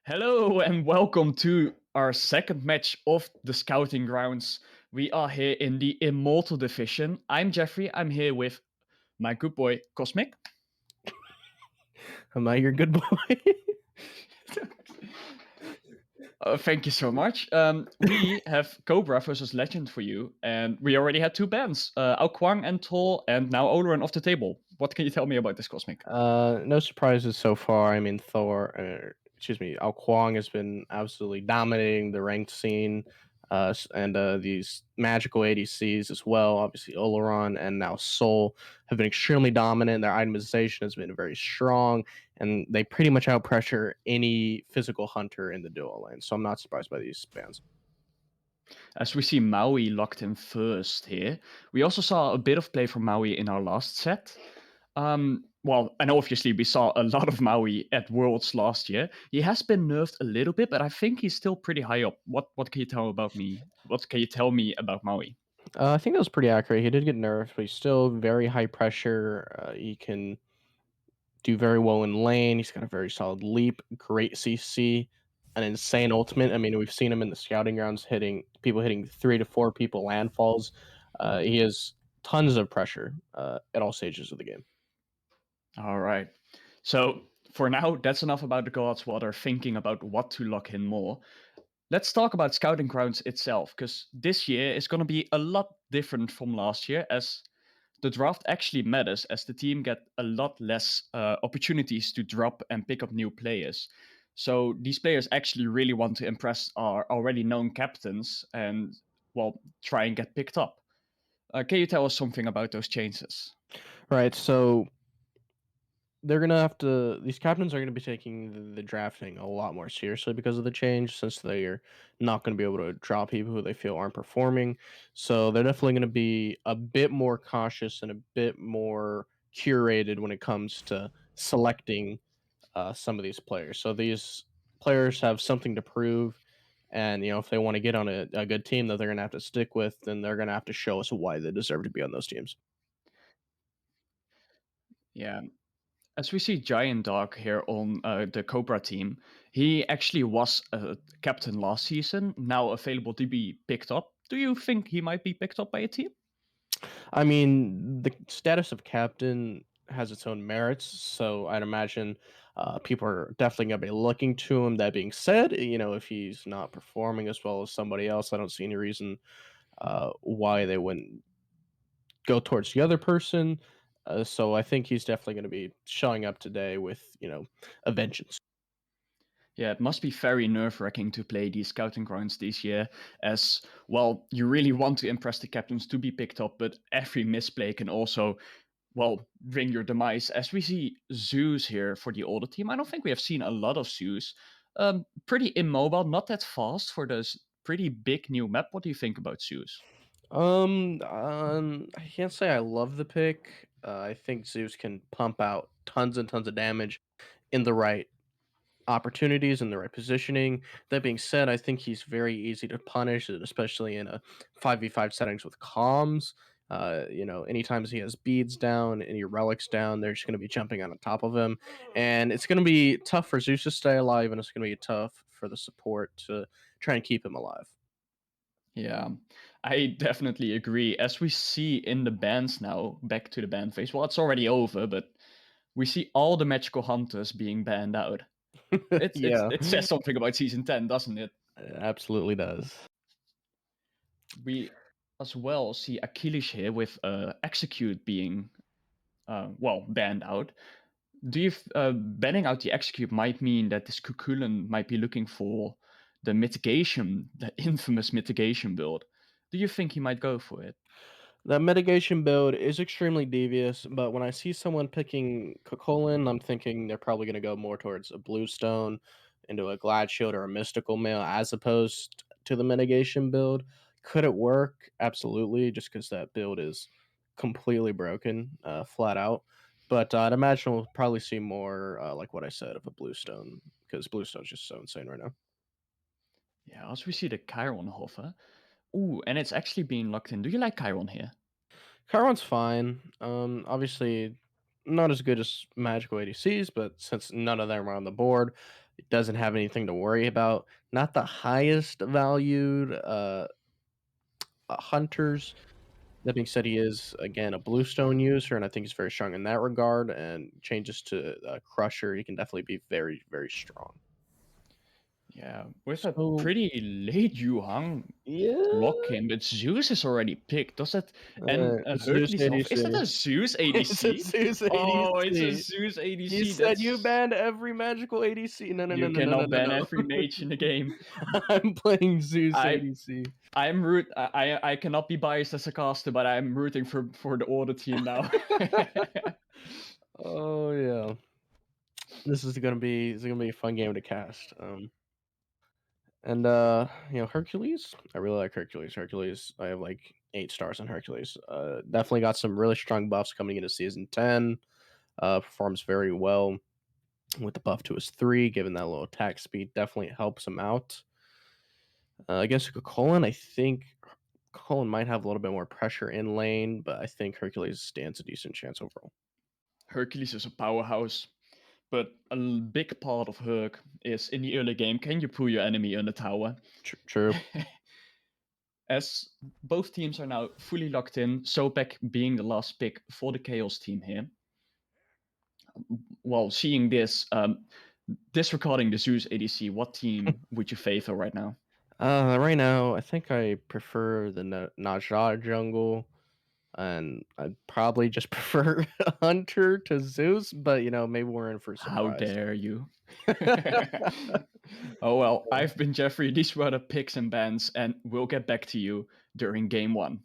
Hello and welcome to our second match of the Scouting Grounds. We are here in the Immortal Division. I'm Jeffrey. I'm here with my good boy Cosmic. Am I your good boy? Thank you so much. We have Cobra versus Legend for you, and we already had two bans, Ao Kwang and Tol, and now Oloran off the table. What can you tell me about this, Cosmic? No surprises so far. I mean, Ao Kwang has been absolutely dominating the ranked scene, and these magical ADCs as well. Obviously, Oleron and now Soul have been extremely dominant. Their itemization has been very strong, and they pretty much outpressure any physical hunter in the duo lane. So I'm not surprised by these bans. As we see Maui locked in first here, we also saw a bit of play from Maui in our last set. Well, and obviously we saw a lot of Maui at Worlds last year. He has been nerfed a little bit, but I think he's still pretty high up. What can you tell about me? What can you tell me about Maui? I think that was pretty accurate. He did get nerfed, but he's still very high pressure. He can do very well in lane. He's got a very solid leap, great CC, an insane ultimate. I mean, we've seen him in the scouting grounds hitting 3 to 4 people landfalls. He has tons of pressure at all stages of the game. All right. So for now, that's enough about the gods while they're thinking about what to lock in more. Let's talk about Scouting Grounds itself, because this year is going to be a lot different from last year, as the draft actually matters, as the team get a lot less opportunities to drop and pick up new players. So these players actually really want to impress our already known captains and, well, try and get picked up. Can you tell us something about those changes? Right. So they're gonna have to. These captains are gonna be taking the drafting a lot more seriously because of the change, since they are not gonna be able to draw people who they feel aren't performing. So they're definitely gonna be a bit more cautious and a bit more curated when it comes to selecting some of these players. So these players have something to prove, and if they want to get on a good team that they're gonna have to stick with, then they're gonna have to show us why they deserve to be on those teams. Yeah. As we see Giant Dog here on the Cobra team, he actually was a captain last season, now available to be picked up. Do you think he might be picked up by a team? I mean, the status of captain has its own merits, so I'd imagine people are definitely going to be looking to him. That being said, if he's not performing as well as somebody else, I don't see any reason why they wouldn't go towards the other person. So I think he's definitely going to be showing up today with, a vengeance. Yeah, it must be very nerve wracking to play these scouting grounds this year, as well, you really want to impress the captains to be picked up, but every misplay can also, well, bring your demise. As we see Zeus here for the older team, I don't think we have seen a lot of Zeus. Pretty immobile, not that fast for this pretty big new map. What do you think about Zeus? I can't say I love the pick. I think Zeus can pump out tons and tons of damage in the right opportunities and the right positioning. That being said, I think he's very easy to punish, especially in a 5v5 settings with comms. Anytime he has beads down, any relics down, they're just going to be jumping on top of him. And it's going to be tough for Zeus to stay alive, and it's going to be tough for the support to try and keep him alive. Yeah, I definitely agree. As we see in the bans now, back to the ban phase, well, it's already over, but we see all the magical hunters being banned out. Yeah, It says something about season 10, doesn't it? it absolutely does. We as well see Achilles here with execute being well banned out. Do you banning out the execute might mean that this Kukulin might be looking for the mitigation, the infamous mitigation build? Do you think he might go for it? That mitigation build is extremely devious, but when I see someone picking Cocolin, I'm thinking they're probably going to go more towards a Bluestone into a Glad Shield or a Mystical Mail as opposed to the mitigation build. Could it work? Absolutely, just because that build is completely broken, flat out. But I'd imagine we'll probably see more, like what I said, of a Bluestone, because Bluestone's just so insane right now. Yeah, as we see the Chiron hover. Ooh, and it's actually being locked in. Do you like Chiron here? Chiron's fine. Obviously not as good as magical ADCs, but since none of them are on the board, doesn't have anything to worry about. Not the highest valued hunters. That being said, he is again a bluestone user, and I think he's very strong in that regard. And changes to Crusher, he can definitely be very, very strong. Yeah, with a So pretty late Yuhang lock yeah, in, but Zeus is already picked. Does that and a Zeus Hercules off? Is ADC. that a Zeus It's a ADC? Zeus Oh, it's a ADC. Zeus You ADC. said you That's banned every magical ADC. No, no, no, you no, no, no, cannot no, ban no. every mage in the game. I'm playing Zeus I ADC. I'm root. I cannot be biased as a caster, but I'm rooting for the order team now. Oh yeah, this is gonna be a fun game to cast. And Hercules. I really like Hercules. Hercules. I have like 8 stars on Hercules. Definitely got some really strong buffs coming into season 10. Performs very well with the buff to his 3, given that low attack speed definitely helps him out. I guess Colin, I think Colin might have a little bit more pressure in lane, but I think Hercules stands a decent chance overall. Hercules is a powerhouse, but big part of Herc is in the early game. Can you pull your enemy on the tower? True. As both teams are now fully locked in, Sopek being the last pick for the Chaos team here. While seeing this, disregarding the Zeus ADC, what team would you favor right now? Right now, I think I prefer the Naja jungle, and I'd probably just prefer Hunter to Zeus, but maybe we're in for a How surprise. dare you? Oh well, I've been Jeffrey. These were the picks and bans, and we'll get back to you during game 1.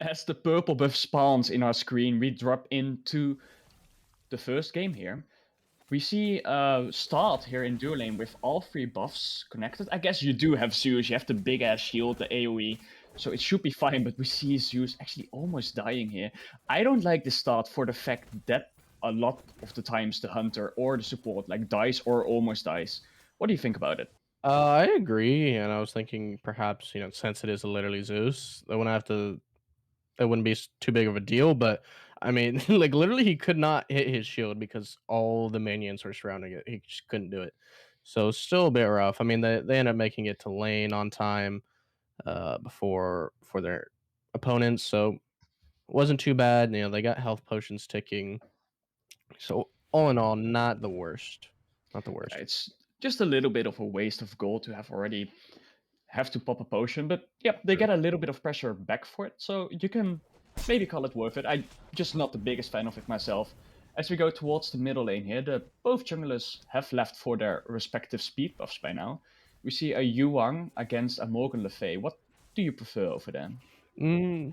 As the purple buff spawns in our screen, we drop into the first game here. We see start here in dual lane with all 3 buffs connected. I guess you do have Zeus, you have the big ass shield, the AoE, so it should be fine, but we see Zeus actually almost dying here. I don't like the start for the fact that a lot of the times the hunter or the support like dies or almost dies. What do you think about it? I agree, and I was thinking perhaps since it is literally Zeus, they wouldn't have to. It wouldn't be too big of a deal, but I mean, like literally, he could not hit his shield because all the minions were surrounding it. He just couldn't do it. So still a bit rough. I mean, they end up making it to lane on time before for their opponents, so it wasn't too bad. They got health potions ticking. So all in all, not the worst. Not the Yeah, worst. it's just a little bit of a waste of gold to have to pop a potion, but yep, they True. get a little bit of pressure back for it, so you can maybe call it worth it. I'm just not the biggest fan of it myself. As we go towards the middle lane here, both junglers have left for their respective speed buffs by now. We see a Yuang against a Morgan Le Fay. What do you prefer over them?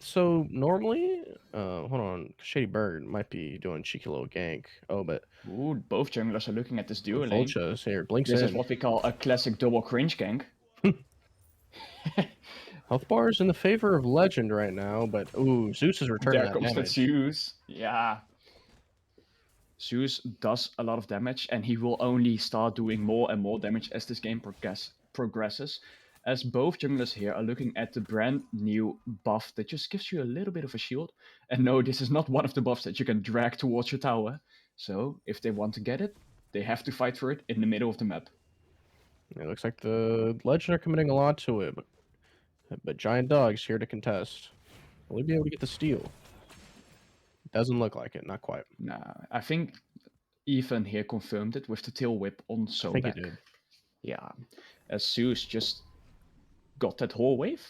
So normally, hold on, ShadyByrd might be doing cheeky little gank. Oh, but Ooh, both junglers are looking at this duo lane. Voltcha is here, blinks This is in. what we call a classic double cringe gank. Health bar is in the favor of Legend right now, but ooh, Zeus is returning There that comes that damage. Zeus. Yeah, Zeus does a lot of damage, and he will only start doing more and more damage as this game progresses. As both junglers here are looking at the brand new buff that just gives you a little bit of a shield. And no, this is not one of the buffs that you can drag towards your tower. So if they want to get it, they have to fight for it in the middle of the map. It looks like the Legend are committing a lot to it, but Giant Dog's here to contest. Will he be able to get the steal? Doesn't look like it, not quite. Nah, I think Ethan here confirmed it with the tail whip on I think he Sobek. did. Yeah, as Zeus just got that whole wave.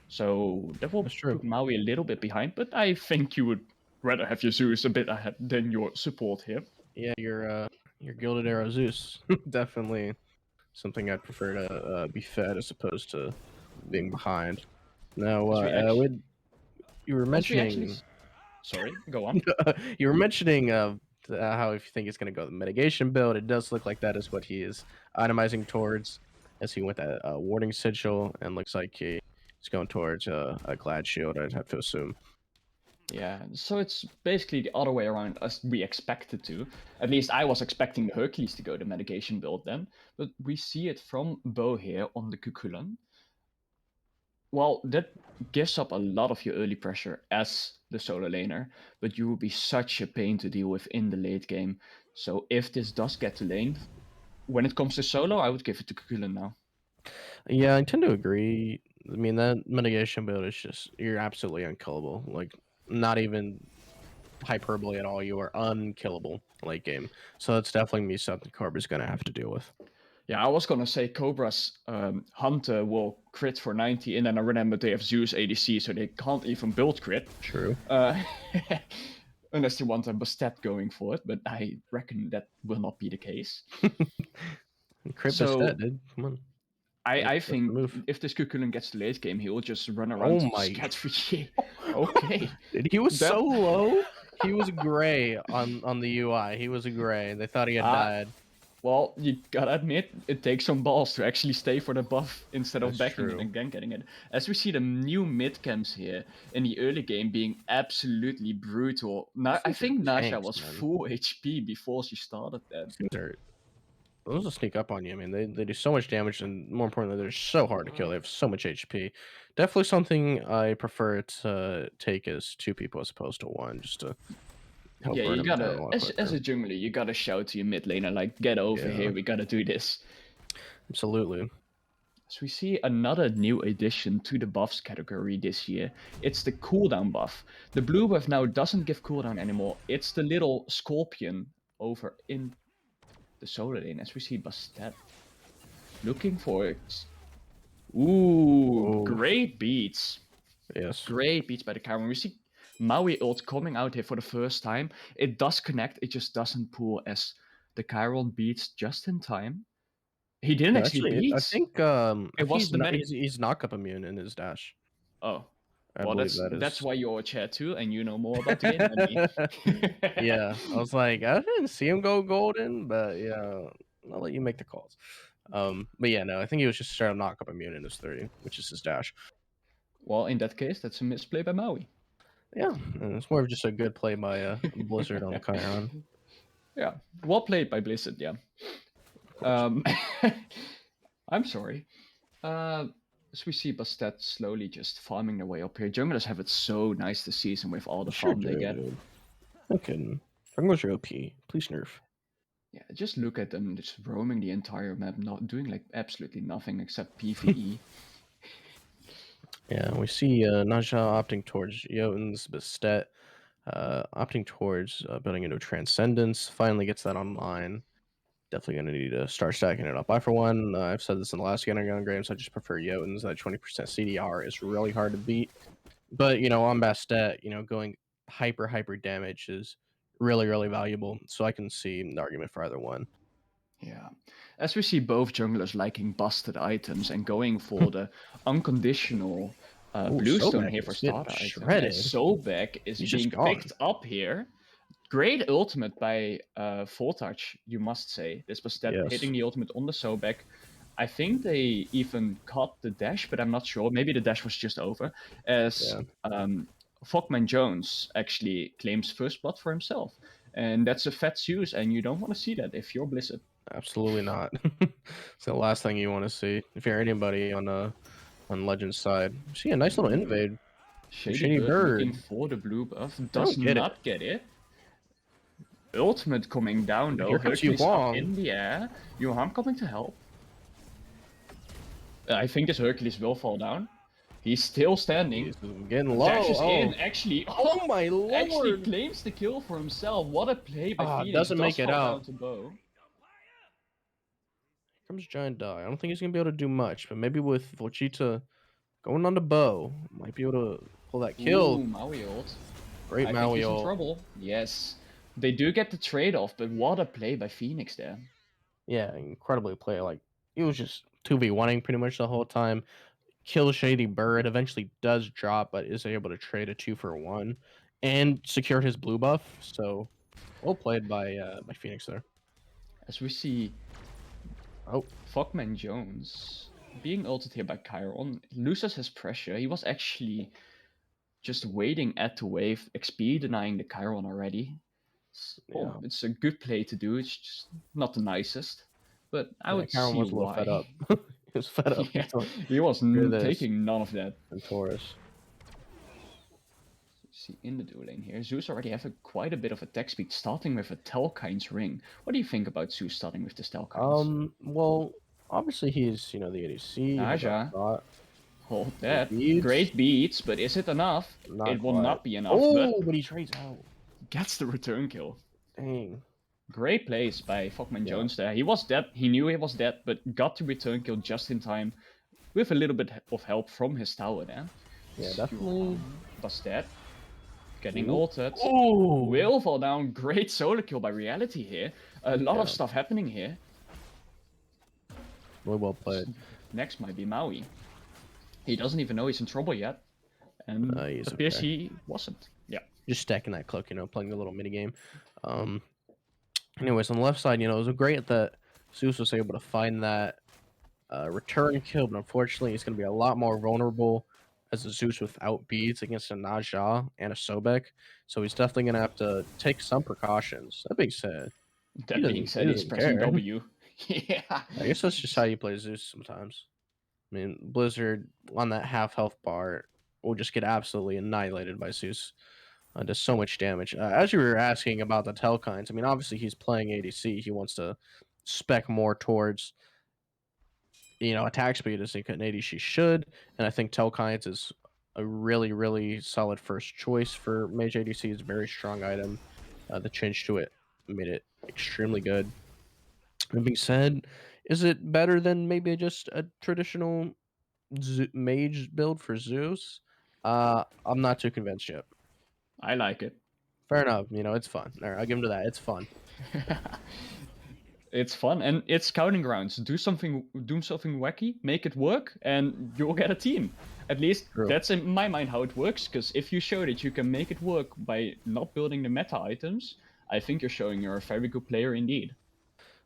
So that will That's true. put Maui a little bit behind, but I think you would rather have your Zeus a bit ahead than your support here. Yeah, your Gilded Arrow Zeus. Definitely something I'd prefer to be fed as opposed to being behind. Now, As we actually, you were as we actually, mentioning sorry, go on. you were mentioning how if you think it's going to go the mitigation build, it does look like that is what he is itemizing towards as he went that warding sigil and looks like he's going towards a glad shield. I'd have to assume. Yeah, so it's basically the other way around as we expected to. At least I was expecting the Hercules to go the mitigation build then, but we see it from Beau here on the Kukulan. Well, that gives up a lot of your early pressure as the solo laner, but you will be such a pain to deal with in the late game. So if this does get to lane, when it comes to solo, I would give it to Kukulan now. Yeah, I tend to agree. I mean, that mitigation build is just, you're absolutely unkillable. Like, not even hyperbole at all. You are unkillable late game. So it's definitely me something Cobra's going to have to deal with. Yeah, I was gonna say Cobra's Hunter will crit for 90, and then I remember they have Zeus ADC, so they can't even build crit. True. Unless they want a Bastet going for it, but I reckon that will not be the case. Crit So Bastet, dude. Come on. I That's the think move. if this Kukulin gets to late game, he will just run Oh around my. scat-free. Okay. Dude, he was That, so low. He was gray on the UI. He was gray. They thought he had died. well, you gotta admit, it takes some balls to actually stay for the buff instead of That's backing true. it and then getting it. As we see the new mid camps here in the early game being absolutely brutal. Now, I think Nasha Tanks, was man. full HP before she started that. These things are, those will sneak up on you. I mean, they do so much damage, and more importantly, they're so hard to kill. They have so much HP. Definitely something I prefer to take as two people as opposed to one, just to help Yeah, burn you them down gotta, a lot as quicker. a jungler, you gotta shout to your mid laner, like, get over Yeah, here, we gotta do this. absolutely. So we see another new addition to the buffs category this year. It's the cooldown buff. The blue buff now doesn't give cooldown anymore. It's the little scorpion over in the solo lane, as we see Bastet looking for it. Ooh, Oh, great beats. yes. Great beats by the camera. We see Maui ult coming out here for the first time. It does connect, it just doesn't pull as the Chiron beats just in time. He didn't Yeah, actually actually, I beat. think It was he's the not, medic. he's knock-up immune in his dash. Oh, I well, believe that that's is. why you're a chair too, and you know more about the game than me. Yeah, I was like, I didn't see him go golden, but yeah, I'll let you make the calls. But yeah, no, I think he was just straight up knock up immune in his 30, which is his dash. Well, in that case, that's a misplay by Maui. Yeah, and it's more of just a good play by Blizzard on the Chiron, Yeah, well played by Blizzard. Yeah. of course. I'm sorry. As we see Bastet slowly just farming their way up here. Junglers have it so nice this season with all the Sure, farm they get. dude. Okay, Junglers are OP. Please nerf. Yeah, just look at them just roaming the entire map, not doing like absolutely nothing except PvE. Yeah, we see Naja opting towards Jotun's Bastet, opting towards building into Transcendence. Finally gets that online. Definitely going to need to start stacking it up. I, for one, I've said this in the last Underground games, I just prefer Jotuns. That 20% CDR is really hard to beat. But, on Bastet, going hyper damage is really, really valuable. So I can see the argument for either one. Yeah. As we see both junglers liking busted items and going for the unconditional Oh, bluestone Sobek here for is getting starter item, as shredded. Sobek is He's just being gone. picked up here. Great ultimate by Voltcha, you must say. This was that Yes. hitting the ultimate on the Sobek. I think they even caught the dash, but I'm not sure. Maybe the dash was just over. As Yeah. ThockManJones actually claims first blood for himself. And that's a fat Zeus, and you don't want to see that if you're Blizzard. Absolutely not. It's the last thing you want to see if you're anybody on Legend's side. See a nice little invade. ShadyByrd looking ShadyByrd. for the blue buff, I does don't get it. not get it. Ultimate coming down though, Here comes Yu Hercules up Huang. in the air. Johan coming to help. I think this Hercules will fall down. He's still standing. He's getting low. Dash is in, Oh. actually. Oh my Actually lord. claims the kill for himself. What a play by Phoenix. Doesn't Does make it fall out. down to Beau. Here comes Giant Dog. I don't think he's gonna be able to do much, but maybe with Volchita going on to Beau, might be able to pull that kill. Ooh, Maui ult. Great I think Maui he's in ult. trouble. Yes. They do get the trade-off, but what a play by Phoenix there. Yeah, incredibly play. Like, he was just 2v1ing pretty much the whole time. Kills ShadyByrd, eventually does drop, but is able to trade a 2-for-1 and secured his blue buff. So well played by Phoenix there. As we see Oh, ThockManJones being ulted here by Chiron loses his pressure. He was actually just waiting at the wave, XP denying the Chiron already. Yeah. It's a good play to do. It's just not the nicest, but I Yeah, would Karen see was a little fed why. up. He was fed up. Yeah, He's like, he was screw this. taking none of that. And Taurus. See, in the duel lane here, Zeus already have quite a bit of attack speed, starting with a Telkine's ring. What do you think about Zeus starting with the Telkines? Well, obviously he's, the ADC, hold that Naja, thought. hold The that. beads, Great beats, but is it enough? not It will quite. not be enough, but Oh, but he trades out. gets the return kill. Dang. Great plays by Yeah. ThockManJones there. He was dead, he knew he was dead, but got the return kill just in time with a little bit of help from his tower there. Yeah, definitely. Does that. Getting Ooh. ulted. Oh. Will fall down. Great solo kill by Realty here. A lot of Yeah. stuff happening here. Really well played. Next might be Maui. He doesn't even know he's in trouble yet. And He's appears okay. he wasn't. Yeah. Just stacking that cloak, playing the little mini game. Anyways, on the left side, it was great that Zeus was able to find that return kill, but unfortunately, he's going to be a lot more vulnerable as a Zeus without beads against a Naja and a Sobek. So he's definitely going to have to take some precautions. That being said, That being he said, he's doesn't pressing care. W. Yeah. I guess that's just how you play Zeus sometimes. I mean, Blizzard on that half health bar will just get absolutely annihilated by Zeus. Does so much damage. As you were asking about the Telkines, I mean, obviously he's playing ADC. He wants to spec more towards, attack speed as he could in ADC should. And I think Telkines is a really, really solid first choice for Mage ADC. It's a very strong item. The change to it made it extremely good. That being said, is it better than maybe just a traditional mage build for Zeus? I'm not too convinced yet. I like it. Fair enough. It's fun. All right, I'll give him to that. It's fun. It's fun and it's scouting grounds. Do something wacky, make it work, and you'll get a team. At least True. that's in my mind how it works, because if you show that you can make it work by not building the meta items, I think you're showing you're a very good player indeed.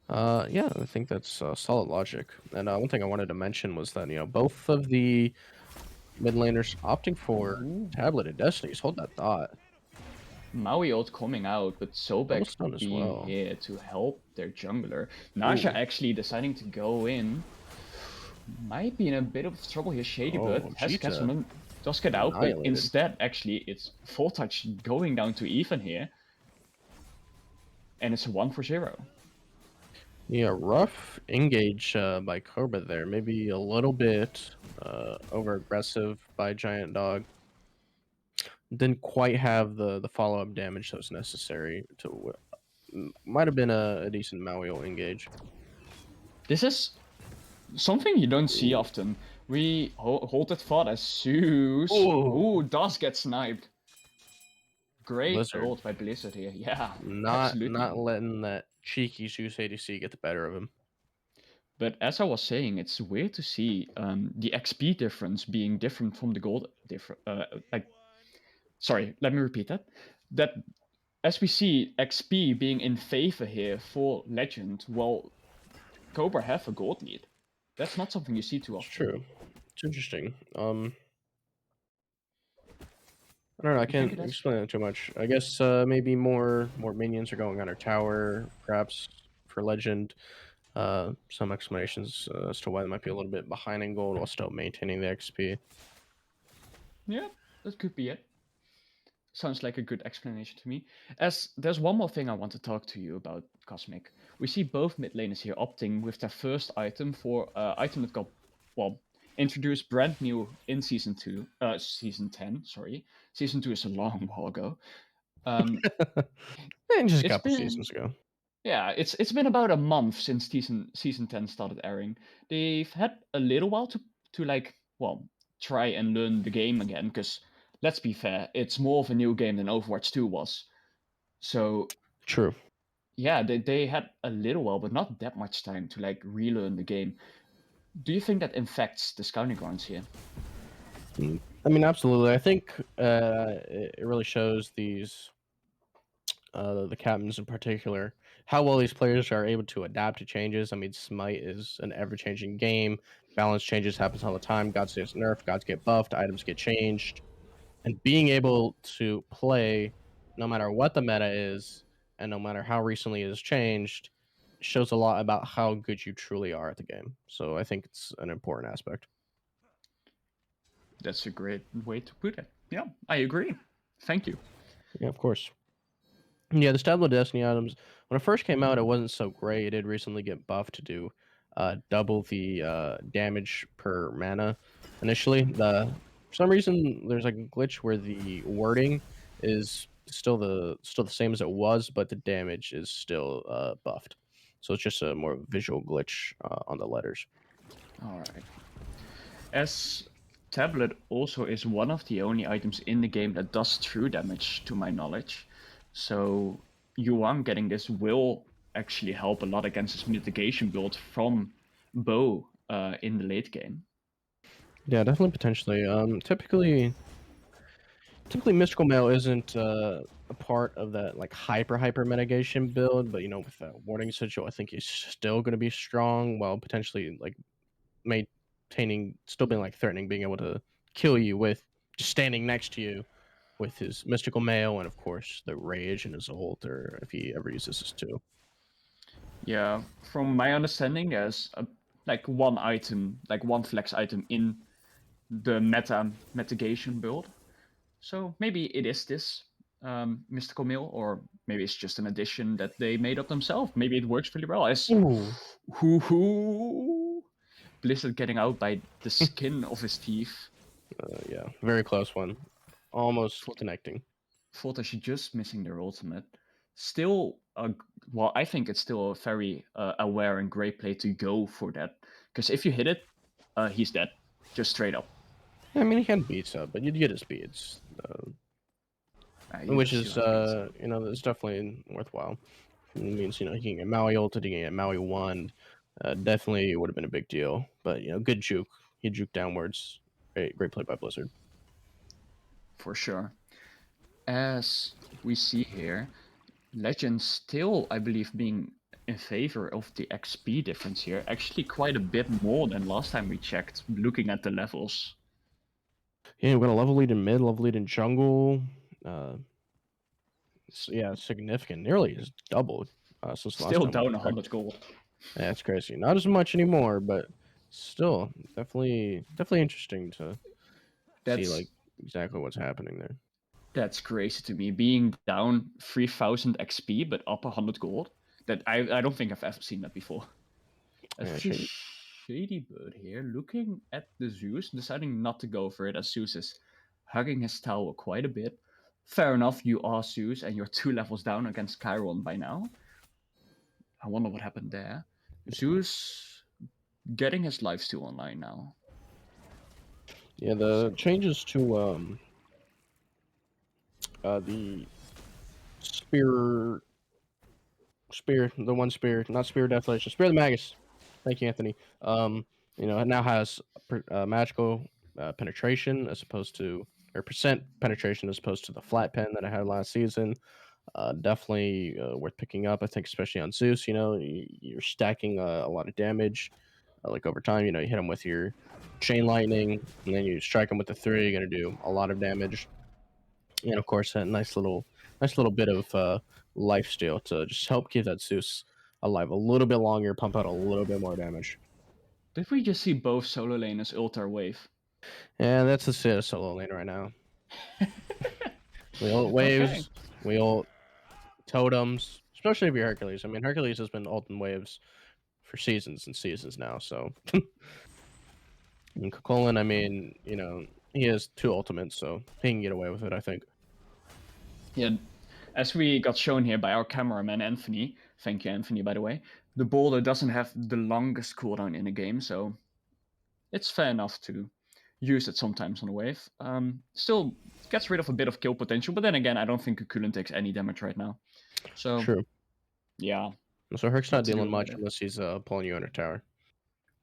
Yeah, I think that's solid logic. And one thing I wanted to mention was that both of the mid laners opting for Tablet and Destinies. Hold that thought. Maui ult coming out, but Sobek Stone as being well. here to help their jungler. Naja actually deciding to go in. Might be in a bit of trouble here. ShadyByrd has Cheetah. catch him, does get out, but Annihilated. instead, actually, it's Voltcha going down to even here. And it's a 1-for-0. Yeah, rough engage by Cobra there. Maybe a little bit over aggressive by Giant Dog. Didn't quite have the follow up damage that was necessary to. Might have been a decent Maui engage. This is something you don't see often. We hold that thought as Zeus. Ooh, does get sniped. Great Blizzard. ult by Blizzard here. Yeah, Not absolutely. letting that cheeky Zeus ADC get the better of him. But as I was saying, it's weird to see the XP difference being different from the gold different. Sorry, let me repeat that. That as we see XP being in favor here for Legend, well, Cobra have a gold lead. That's not something you see too often. It's true. It's interesting. I don't know. I can't explain it too much. I guess maybe more minions are going on our tower, perhaps for Legend. Some explanations as to why they might be a little bit behind in gold while still maintaining the XP. Yeah, that could be it. Sounds like a good explanation to me. As there's one more thing I want to talk to you about, Cosmic. We see both mid laners here opting with their first item for item that got, well, introduced brand new in season 10. Sorry, season 2 is a long while ago. And just a couple seasons ago. Yeah, it's been about a month since season 10 started airing. They've had a little while to like, well, try and learn the game again, because let's be fair, it's more of a new game than Overwatch 2 was. So True. Yeah, they had a little while, but not that much time to like relearn the game. Do you think that infects the scouting grounds here? I mean, absolutely. I think it really shows these the captains in particular how well these players are able to adapt to changes. I mean, Smite is an ever-changing game. Balance changes happens all the time. Gods get nerfed, gods get buffed, items get changed, And being able to play no matter what the meta is and no matter how recently it has changed shows a lot about how good you truly are at the game. So I think it's an important aspect. That's a great way to put it. Yeah, I agree. Thank you. Yeah, of course. Yeah, the Stablo Destiny items, when it first came out, it wasn't so great. It did recently get buffed to do double the damage per mana initially. For some reason, there's like a glitch where the wording is still the same as it was, but the damage is still buffed. So it's just a more visual glitch on the letters. All right. As tablet also is one of the only items in the game that does true damage, to my knowledge. So Yuan getting this will actually help a lot against his mitigation build from Beau in the late game. Yeah, definitely potentially. Typically, Mystical Mail isn't a part of that like hyper mitigation build, but with that warning sigil, I think he's still going to be strong while potentially like still being like threatening, being able to kill you with just standing next to you with his Mystical Mail, and of course the Rage and his ult, or if he ever uses his two. Yeah, from my understanding, there's like one item, like one flex item in the mitigation build. So maybe it is this mystical mail, or maybe it's just an addition that they made up themselves. Maybe it works really well. As Ooh. Blizzard getting out by the skin of his teeth. Yeah, very close one, almost Thought connecting. Voltcha just missing their ultimate. Still, well, I think it's still a very aware and great play to go for that. Because if you hit it, he's dead, just straight up. I mean, he can beat up, but you'd get his speeds, You which still is have beats. it's definitely worthwhile. It means he can get Maui ulted, he can get Maui wand. Definitely would have been a big deal, but good juke. He juked downwards. Great play by Blizzard. For sure. As we see here, Legend still, I believe, being in favor of the XP difference here. Actually, quite a bit more than last time we checked, looking at the levels. Yeah, we got a level lead in mid, level lead in jungle. Yeah, significant. Nearly just doubled since the last Still time we down checked. 100 gold. Yeah, that's crazy. Not as much anymore, but still, definitely interesting to see That's like exactly what's happening there. that's crazy to me. Being down 3000 XP but up 100 gold. That I don't think I've ever seen that before. As Yeah, we see ShadyByrd here, looking at the Zeus, deciding not to go for it, as Zeus is hugging his tower quite a bit. Fair enough, you are Zeus, and you're 2 levels down against Chiron by now. I wonder what happened there. Zeus getting his lifesteal online now. yeah. The So changes to the spear the one spear, not spear deflation, spear of the magus. Thank you, Anthony. It now has magical penetration as opposed to, or percent penetration as opposed to the flat pen that I had last season. Definitely worth picking up, I think, especially on Zeus. You're stacking a lot of damage, like over time. You hit him with your chain lightning, and then you strike him with the three. You're gonna do a lot of damage, and of course, a nice little bit of life steal to just help keep that Zeus alive a little bit longer, pump out a little bit more damage. did we just see both solo laners ult our wave? And that's the state of solo lane right now. We ult Okay. waves, we ult totems, especially if you're Hercules. I mean, Hercules has been ulting waves for seasons and seasons now. So, and Colin, I mean, he has two ultimates, so he can get away with it, I think. Yeah, as we got shown here by our cameraman Anthony, thank you Anthony by the way, the boulder doesn't have the longest cooldown in the game, so it's fair enough to use it sometimes on a wave. Still gets rid of a bit of kill potential, but then again, I don't think Kukulin takes any damage right now. So True. yeah, So Herc's what not to do dealing about much it? unless he's pulling you under tower,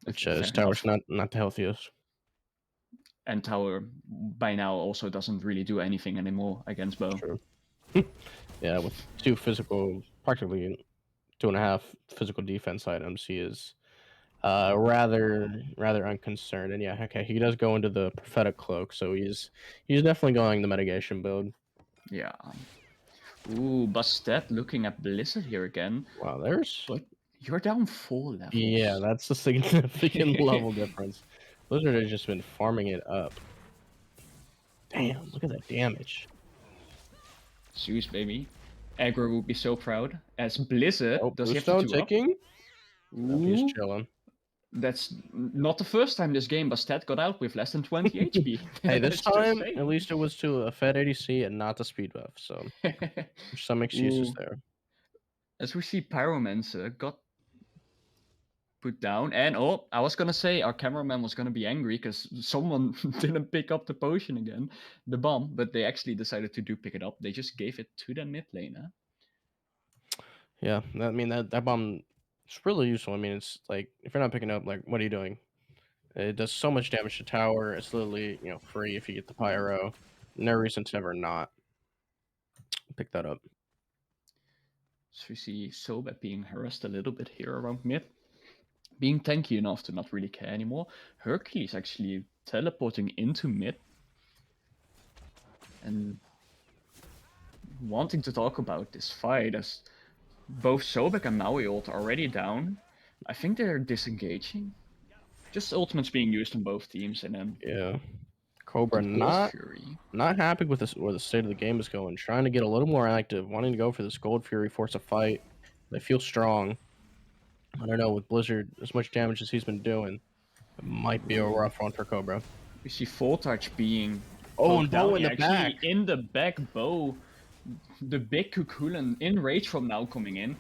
which Fair his tower's enough. not the healthiest. And Tower by now also doesn't really do anything anymore against Beau. True. Yeah, with practically 2.5 physical defense items, he is rather unconcerned. And yeah, okay, he does go into the prophetic cloak, so he's definitely going the mitigation build. Yeah. Ooh, Bastet looking at Blizzard here again. Wow, there's But you're down 4 yeah, levels. that's a significant level difference. Blizzard has just been farming it up. Damn, look at that damage. Zeus, baby. Aggro would be so proud. As Blizzard, Oh, does he have to Bluestone 2 up? ticking? Nope, he's Ooh. chilling. That's not the first time this game Bastet got out with less than 20 HP. Hey, this Let's just time, say. at least it was to a Fed ADC and not the speed buff, so there's some excuses Ooh. there. As we see Pyromancer got put down, and oh, I was gonna say our cameraman was gonna be angry because someone didn't pick up the potion again, the bomb, but they actually decided to pick it up. They just gave it to the mid laner. Yeah, I mean, that bomb is really useful. I mean, it's like, if you're not picking up, like, what are you doing? It does so much damage to tower. It's literally, free if you get the pyro. No reason to never not pick that up. So we see Sobek being harassed a little bit here around mid. Being tanky enough to not really care anymore. Hercules actually teleporting into mid. And wanting to talk about this fight as both Sobek and Maui are already down. I think they're disengaging. Just ultimates being used on both teams, and then Yeah. Cobra the Gold not Fury. happy with this, where the state of the game is going. Trying to get a little more active, wanting to go for this Gold Fury, force a fight. They feel strong. I don't know, with Blizzard, as much damage as he's been doing, it might be a rough one for Cobra. We see Voltcha being Oh, and poked Beau down. in Yeah, the back. actually, in the back, Beau, the big Kukulin in rage from now coming in,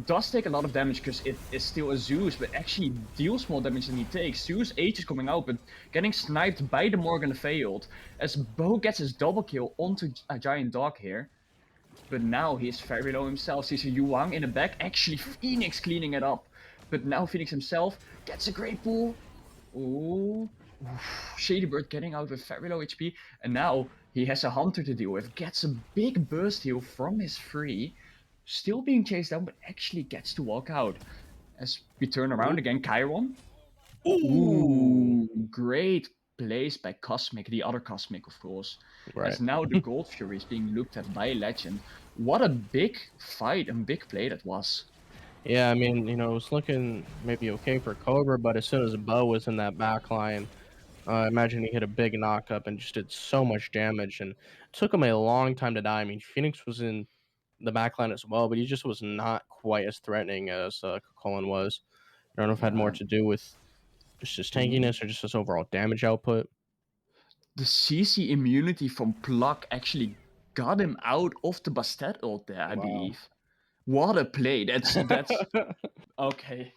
does take a lot of damage because it is still a Zeus, but actually deals more damage than he takes. Zeus H is coming out, but getting sniped by the Morgan failed as Beau gets his double kill onto a giant dog here. But now he is very low himself. Sees a Yuang in the back, actually Phoenix cleaning it up. But now Phoenix himself gets a great pull. Ooh. ShadyByrd getting out with very low HP, and now he has a Hunter to deal with. Gets a big burst heal from his free, still being chased down, but actually gets to walk out. As we turn around again, Chiron. Ooh, great plays by Cosmic, the other Cosmic, of course. Right. As now the Gold Fury is being looked at by Legend. What a big fight and big play that was. Yeah, I mean, it was looking maybe okay for Cobra, but as soon as Beau was in that back line, I imagine he hit a big knock up and just did so much damage, and it took him a long time to die. I mean, Phoenix was in the back line as well, but he just was not quite as threatening as Cullen was. I don't know if it had more Yeah. to do with just his Ooh. tankiness or just his overall damage output. The CC immunity from Pluck actually got him out of the Bastet ult there, I Wow. believe. What a play. That's okay.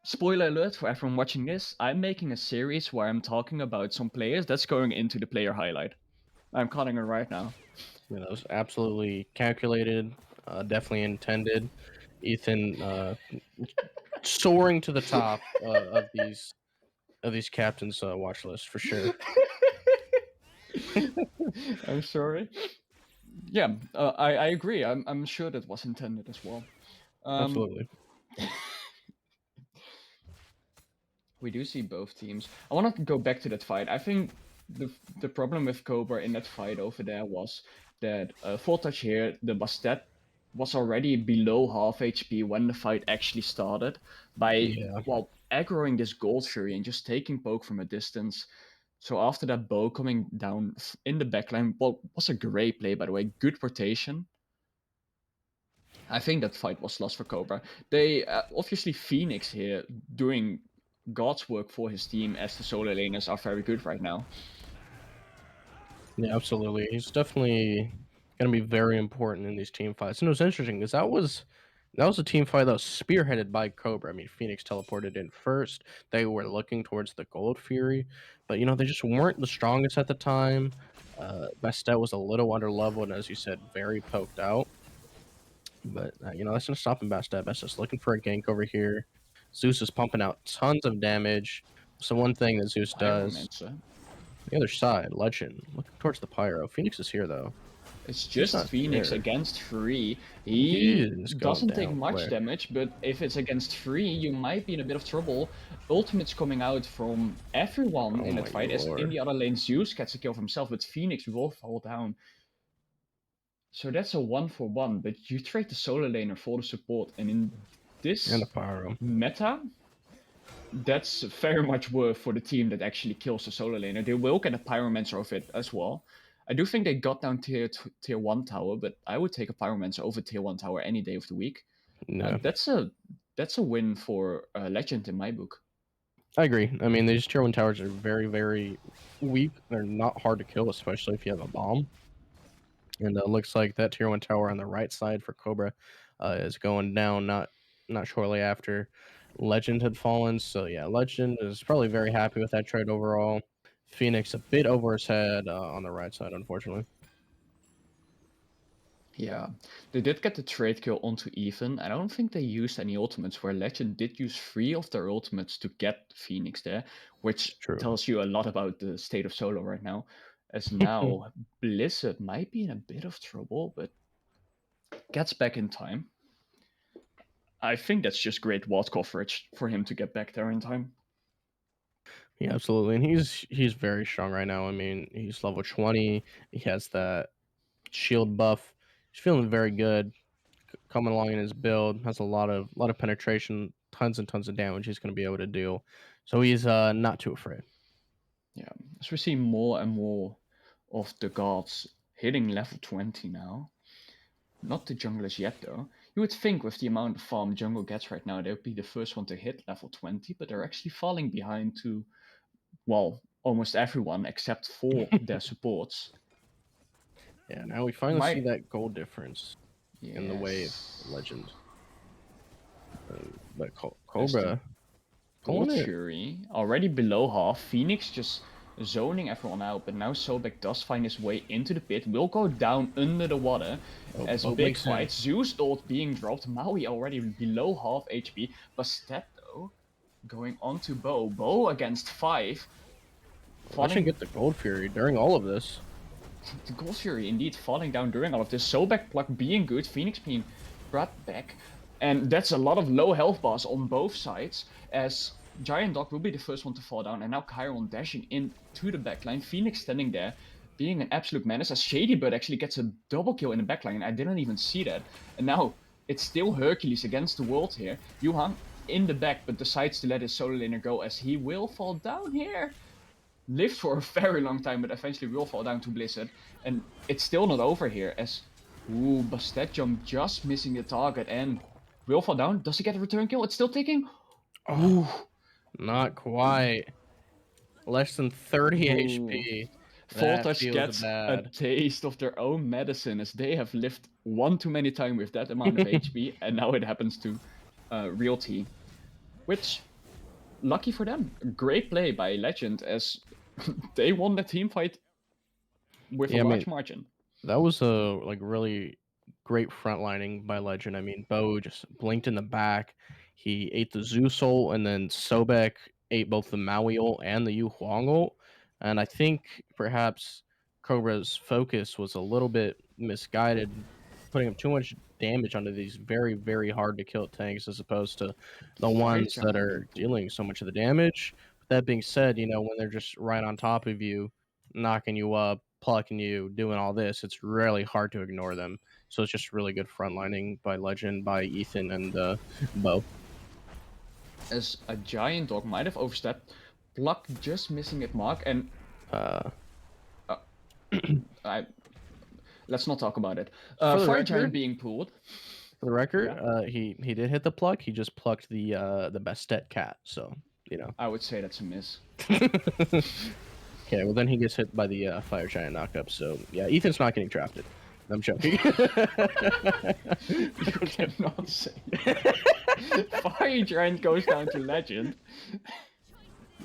Spoiler alert for everyone watching this. I'm making a series where I'm talking about some players that's going into the player highlight. I'm cutting it right now. That was absolutely calculated, definitely intended. Ethan soaring to the top of these captains' watch list for sure. I'm sorry. Yeah, I agree. I'm sure that was intended as well. Absolutely. We do see both teams. I want to go back to that fight. I think the problem with Cobra in that fight over there was that Voltcha here, the Bastet, was already below half HP when the fight actually started by, Yeah. well, aggroing this Gold Fury and just taking poke from a distance. So after that, Beau coming down in the backline, well, was a great play, by the way. Good rotation. I think that fight was lost for Cobra. They obviously Phoenix here doing God's work for his team, as the solo laners are very good right now. Yeah, absolutely. He's definitely going to be very important in these team fights. And it was interesting because that was a team fight that was spearheaded by Cobra. I mean, Phoenix teleported in first. They were looking towards the Gold Fury, but they just weren't the strongest at the time. Bastet was a little underleveled, and as you said, very poked out. But that's not stopping Bastet. Bastet's looking for a gank over here. Zeus is pumping out tons of damage. So one thing that Zeus does. Pyromancer. The other side, Legend. Looking towards the Pyro. Phoenix is here, though. It's He's just not Phoenix scared. against 3. He He is going doesn't take down much quick. damage, but if it's against 3, you might be in a bit of trouble. Ultimates coming out from everyone Oh in that my fight, as in lord. the other lane Zeus gets a kill for himself, but Phoenix will fall down. So that's a 1-for-1, but you trade the solo laner for the support, and in And a this pyro. meta, that's very much worth for the team that actually kills the solo laner. They will get a pyromancer of it as well. I do think they got down tier 1 tower, but I would take a pyromancer over tier 1 tower any day of the week. No. That's a win for Legend in my book. I agree. I mean, these tier 1 towers are very, very weak. They're not hard to kill, especially if you have a bomb. And it looks like that tier 1 tower on the right side for Cobra is going down not shortly after Legend had fallen. So yeah, Legend is probably very happy with that trade overall. Phoenix a bit over his head on the right side, unfortunately. Yeah, they did get the trade kill onto Even. I don't think they used any ultimates, where Legend did use 3 of their ultimates to get Phoenix there, which True. tells you a lot about the state of solo right now. As now, Blizzard might be in a bit of trouble, but gets back in time. I think that's just great ward coverage for him to get back there in time. Yeah, absolutely. And he's very strong right now. I mean, he's level 20. He has that shield buff. He's feeling very good. Coming along in his build, has a lot of penetration, tons and tons of damage he's going to be able to deal. So he's not too afraid. Yeah, as we see more and more of the gods hitting level 20 now. Not the junglers yet, though. You would think with the amount of farm jungle gets right now, they would be the first one to hit level 20, but they're actually falling behind to, well, almost everyone except for their supports. Yeah, now we finally see My that gold difference in the wave Yes. legend. But As the Cobra Gold pulling it. Fury already below half, Phoenix just zoning everyone out, but now Sobek does find his way into the pit, will go down under the water Oh, as boat big makes in. fight. Zeus ult being dropped, Maui already below half HP, Bastet though going on to Beau. Beau against 5, Legend falling. get the gold fury during all of this. The Gold Fury indeed falling down during all of this. Sobek pluck being good, Phoenix being brought back, and that's a lot of low health bars on both sides, as Giant Dog will be the first one to fall down, and now Chiron dashing into the backline. Phoenix standing there, being an absolute menace, as ShadyByrd actually gets a double kill in the backline. I didn't even see that. And now it's still Hercules against the world here. Yuhan in the back, but decides to let his solo laner go, as he will fall down here. Lived for a very long time, but eventually will fall down to Blizzard. And it's still not over here, as Bastet jump just missing the target and will fall down. Does he get a return kill? It's still ticking. Oh, Ooh, not quite. Less than 30 ooh. HP. That Voltcha feels gets a bad. taste of their own medicine, as they have lived one too many times with that amount of HP, and now it happens to Realty, which, lucky for them. Great play by Legend, as they won the team fight with a Yeah, I mean, large margin. that was a like really great frontlining by Legend. I mean, Beau just blinked in the back. He ate the Zeus ult, and then Sobek ate both the Maui ult and the Yu Huang ult. And I think perhaps Cobra's focus was a little bit misguided, putting up too much damage onto these very, very hard to kill tanks as opposed to the Fire ones that Giant being are pulled. dealing so much of the damage. But that being said, when they're just right on top of you, knocking you up, plucking you, doing all this, it's really hard to ignore them. So it's just really good frontlining by Legend, by Ethan, and Beau. As a giant dog might have overstepped, Pluck just missing it mark, and Uh, uh, I let's not talk about it. for the Fire Giant record, being pulled. for the record, Yeah, he did hit the pluck. He just plucked the Bastet cat. So you know. I would say that's a miss. Okay, well then he gets hit by the fire giant knockup. So yeah, Ethan's not getting drafted. I'm joking. You cannot say that. Fire Giant goes down to Legend.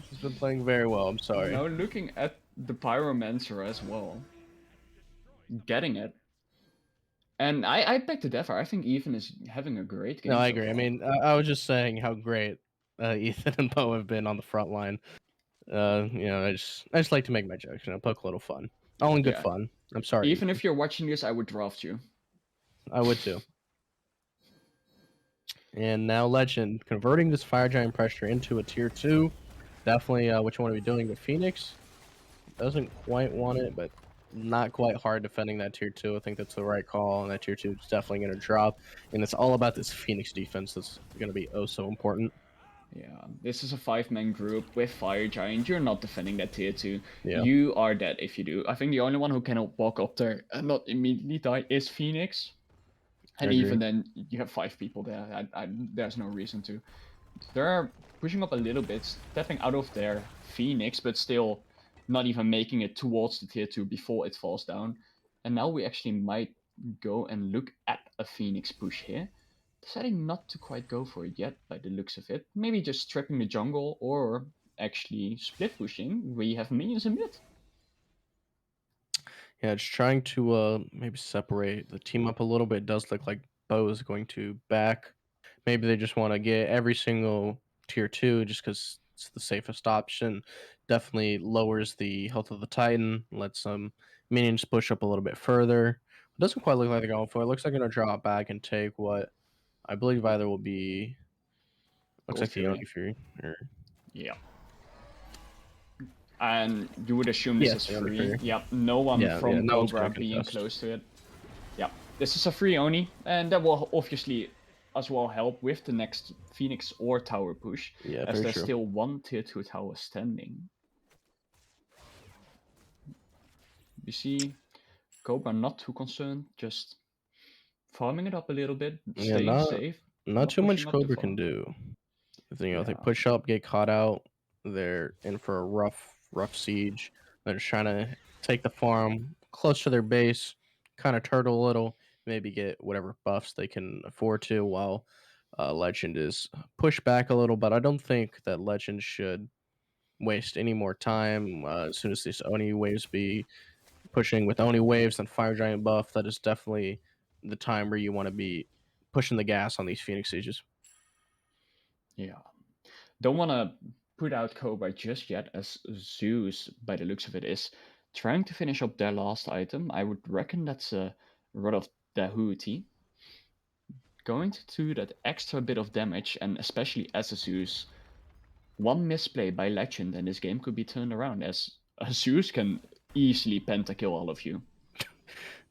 He's been playing very well. I'm sorry. Now looking at the Pyromancer as well, getting it. And I beg to differ. I think Even is having a great No, game I so agree. I far. mean, I was just saying how great Ethan and Beau have been on the front line. I just like to make my jokes, poke a little fun. All in good Yeah. fun. I'm sorry. Even if you're watching this, I would draft you. I would too. And now Legend, converting this Fire Giant pressure into a tier 2. Definitely what you want to be doing with Phoenix. Doesn't quite want it, but not quite hard defending that tier 2. I think that's the right call, and that tier 2 is definitely going to drop. And it's all about this Phoenix defense that's going to be oh so important. Yeah, this is a 5-man group with Fire Giant. You're not defending that tier 2. Yeah. You are dead if you do. I think the only one who can walk up there and not immediately die is Phoenix. I And agree. even then, you have 5 people there. There's no reason to. They're pushing up a little bit, stepping out of their Phoenix, but still not even making it towards the tier 2 before it falls down. And now we actually might go and look at a Phoenix push here. Deciding not to quite go for it yet by the looks of it. Maybe just stripping the jungle or actually split pushing. We have minions in mid. Yeah, just trying to maybe separate the team up a little bit. It does look like Beau is going to back. Maybe they just want to get every single tier 2 just because it's the safest option. Definitely lowers the health of the Titan, lets some minions push up a little bit further. It doesn't quite look like they're going for it. Looks like they're going to drop back and take what I believe either will be. Looks Gold like the Oni Fury. Fury. Or, Yeah. And you would assume this is the Oni free. Fury. Yep, no one from no one's Cobra gonna being contest. close to it. Yep, this is a free Oni, and that will obviously as well help with the next Phoenix or tower push, Yeah, as very there's true. still one tier 2 tower standing. You see Cobra not too concerned, just farming it up a little bit, Yeah, staying safe, not too pushing much up too Cobra far. can do. If they Yeah. push up, get caught out, they're in for a rough siege. They're just trying to take the farm close to their base, kind of turtle a little, maybe get whatever buffs they can afford to, while Legend is pushed back a little. But I don't think that Legend should waste any more time. As soon as these Oni waves be pushing with Oni waves and Fire Giant buff, that is definitely the time where you want to be pushing the gas on these Phoenix sieges. Yeah. Don't want to put out Cobra just yet, as Zeus, by the looks of it, is trying to finish up their last item. I would reckon that's a Rod of Dahuti. Going to do that extra bit of damage, and especially as a Zeus, one misplay by Legend and this game could be turned around, as a Zeus can easily pentakill all of you.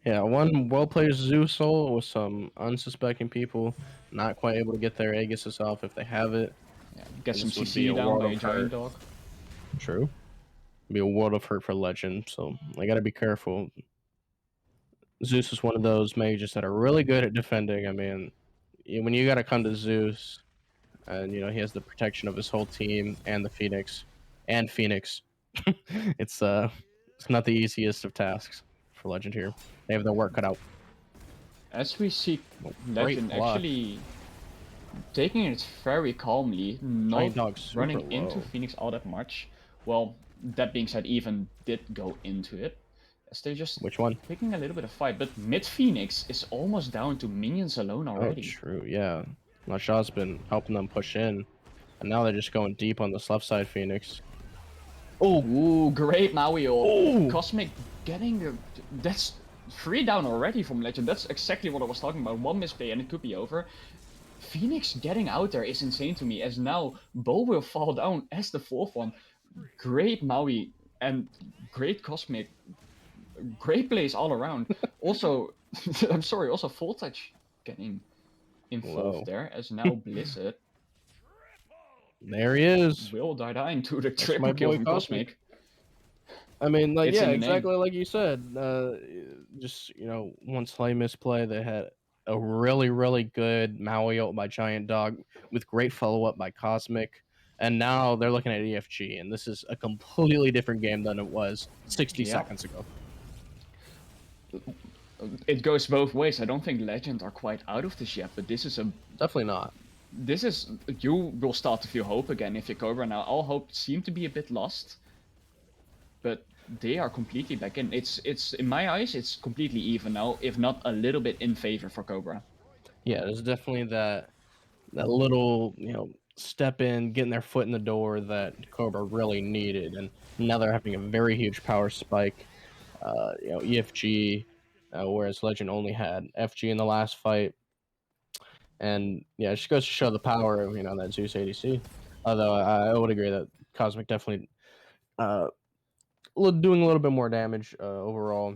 Yeah, one well-played Zeus soul with some unsuspecting people not quite able to get their Aegis off if they have it. Yeah, get some This would be CC a down world by a of giant hurt. dog. True. Be a world of hurt for Legend, so I gotta be careful. Zeus is one of those mages that are really good at defending. I mean, when you gotta come to Zeus, and he has the protection of his whole team and the Phoenix, it's not the easiest of tasks for Legend here. They have their work cut out. As we see Great Legend block. actually taking it very calmly, not Giant dog super running into low. Phoenix all that much. Well, that being said, even did go into it, as they're just Which one? picking a little bit of fight. But mid Phoenix is almost down to minions alone Oh, already. true. Yeah, Lashaw's been helping them push in, and now they're just going deep on this left side Phoenix. Oh, ooh, great Maui ult. Oh, Cosmic getting the... That's 3 down already from Legend. That's exactly what I was talking about. One misplay and it could be over. Phoenix getting out there is insane to me, as now Beau will fall down as the 4th one. Great Maui and great Cosmic. Great plays all around. Also, I'm sorry, also Voltcha getting involved whoa. there, as now Blizzard There he is. will die into the That's triple my kill boy from Cosmic. Cosmic. I mean, like, It's yeah, in the name. exactly like you said. Just one slight misplay, they had a really good Maui ult by Giant Dog with great follow up by Cosmic, and now they're looking at EFG, and this is a completely different game than it was 60 Yeah. seconds ago. It goes both ways. I don't think Legend are quite out of this yet, but this is a... Definitely not. This is... You will start to feel hope again if you're Cobra now. All hope seemed to be a bit lost, but they are completely back in. It's in my eyes, it's completely even now, if not a little bit in favor for Cobra. Yeah, there's definitely that little, step in, getting their foot in the door that Cobra really needed, and now they're having a very huge power spike. EFG, whereas Legend only had FG in the last fight. And yeah, it just goes to show the power of that Zeus ADC. Although I would agree that Cosmic definitely doing a little bit more damage overall,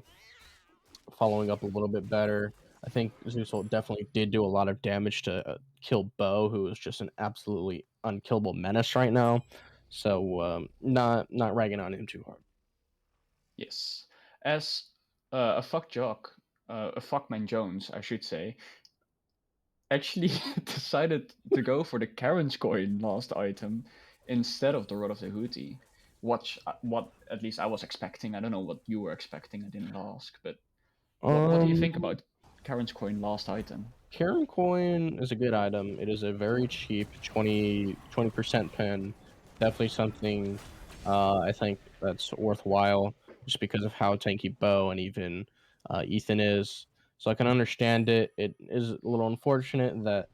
following up a little bit better. I think Zeus definitely did do a lot of damage to kill Beau, who is just an absolutely unkillable menace right now. So not ragging on him too hard. Yes. As a fuck jock, a FockManJones, I should say, actually decided to go for the Karen's coin last item instead of the Rod of the Hootie. What at least I was expecting. I don't know what you were expecting. I didn't ask, but what do you think about Karen's coin last item? Karen coin is a good item. It is a very cheap 20% pen. Definitely something I think that's worthwhile just because of how tanky Beau and even Ethan is. So I can understand it. It is a little unfortunate that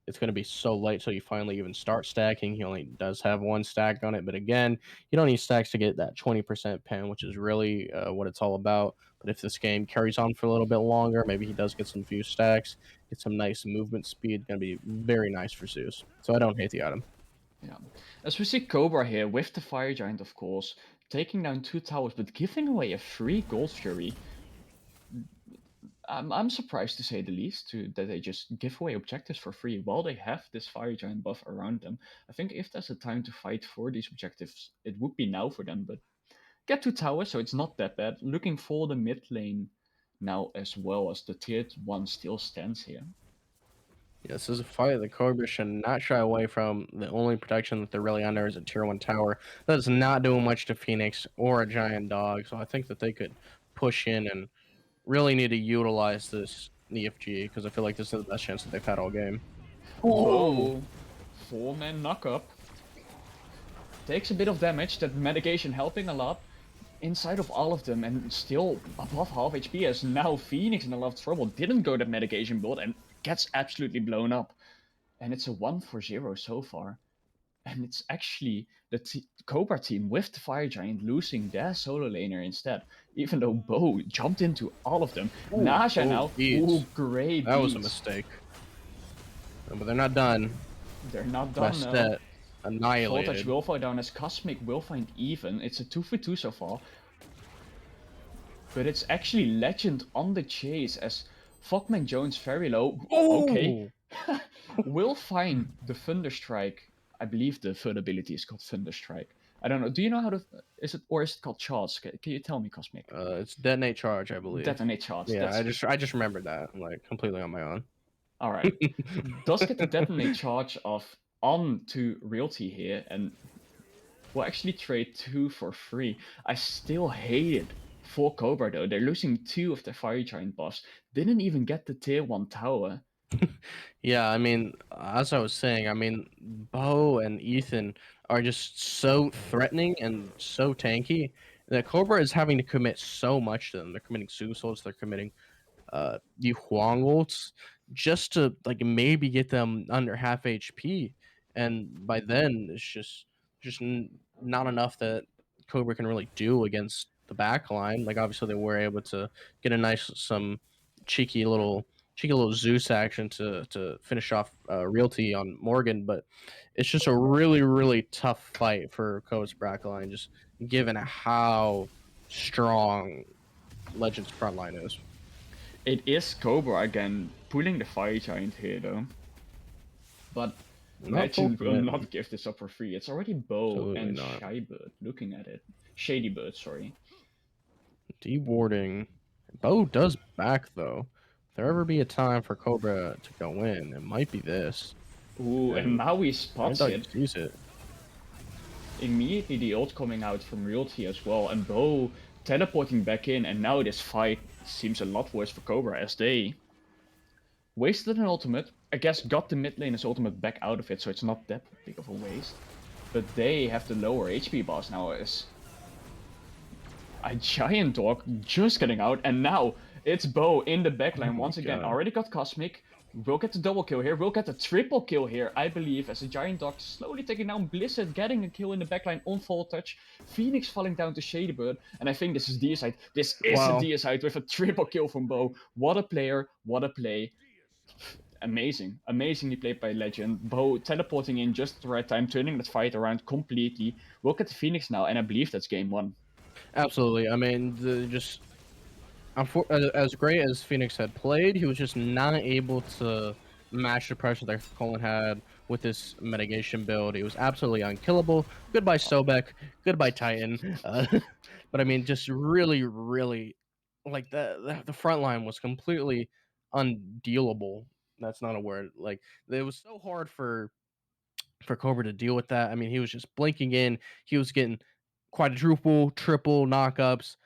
it's going to be so late till you finally even start stacking. He only does have one stack on it, but again, you don't need stacks to get that 20% pen, which is really what it's all about. But if this game carries on for a little bit longer, maybe he does get some few stacks, get some nice movement speed. Going to be very nice for Zeus. So I don't hate the item. Yeah. As we see Cobra here with the Fire Giant, of course, taking down 2 towers, but giving away a free Gold Fury. I'm surprised to say the least that they just give away objectives for free while they have this Fire Giant buff around them. I think if there's a time to fight for these objectives, it would be now for them, but get 2 towers, so it's not that bad. Looking for the mid lane now as well, as the tier 1 still stands here. Yeah, this is a fight that Cobra should not shy away from. The only protection that they're really under is a tier 1 tower. That's not doing much to Phoenix or a giant dog, so I think that they could push in and really need to utilize this EFG because I feel like this is the best chance that they've had all game. Oh, 4-man knock up. Takes a bit of damage, that medication helping a lot. Inside of all of them and still above half HP, as now Phoenix in a lot of trouble didn't go that medication build and gets absolutely blown up. And it's a 1-0 so far. And it's actually the Cobra team with the Fire Giant losing their solo laner instead. Even though Beau jumped into all of them. Nasha now, ooh, great That was a beats. mistake. But they're not done. They're not done Best though. set annihilated. Voltcha will fall down as Cosmic will find even. It's a 2v2 so far. But it's actually Legend on the chase as ThockManJones very low. Okay. Will find the Thunderstrike. I believe the third ability is called Thunderstrike. I don't know. Do you know how to... Is it called Charge? Can you tell me, Cosmic? It's Detonate Charge, I believe. Detonate Charge. Yeah, I just remembered that. I'm like completely on my own. Alright. Does get the Detonate Charge off onto Realty here and will actually trade 2 for free. I still hate it for Cobra though. They're losing 2 of their Fire Giant buffs. Didn't even get the tier 1 tower. Yeah, I mean, as I was saying, I mean, Beau and Ethan are just so threatening and so tanky that Cobra is having to commit so much to them. They're committing suicides, they're committing Huang ults just to like maybe get them under half HP, and by then it's just not enough that Cobra can really do against the back line. Like obviously they were able to get a nice some cheeky little Zeus action to finish off Realty on Morgan, but it's just a really tough fight for Cobra's back line, just given how strong Legends front line is. It is Cobra again, pulling the Fire Giant here though. But Legend will not give this up for free. It's already Beau and ShadyByrd looking at it. ShadyByrd, sorry. Dewarding. Beau does back though. If there ever be a time for Cobra to go in, it might be this. Ooh, and now he spots it. Use it. Immediately the ult coming out from Realty as well, and Beau teleporting back in, and now this fight seems a lot worse for Cobra as they wasted an ultimate. I guess got the mid laner's ultimate back out of it, so it's not that big of a waste. But they have the lower HP boss now as a giant dog just getting out, and now it's Beau in the backline once again. Already got Cosmic, We'll get the double kill here. We'll get the triple kill here, I believe, as a Giant Dog slowly taking down Blizzard, getting a kill in the backline on Voltcha. Phoenix falling down to ShadyByrd, and I think this is Deicide. This is a Wow. Deicide with a triple kill from Beau. What a player, what a play. Amazing. Amazingly played by Legend. Beau teleporting in just at the right time, turning that fight around completely. We'll get the Phoenix now, and I believe that's game one. Absolutely. I mean, as great as Phoenix had played, he was just not able to match the pressure that Colin had with this mitigation build. He was absolutely unkillable. Goodbye Sobek. Goodbye Titan. But I mean, just really, really, like the front line was completely undealable. That's not a word. Like it was so hard for Cobra to deal with that. I mean, he was just blinking in. He was getting quadruple, triple knockups,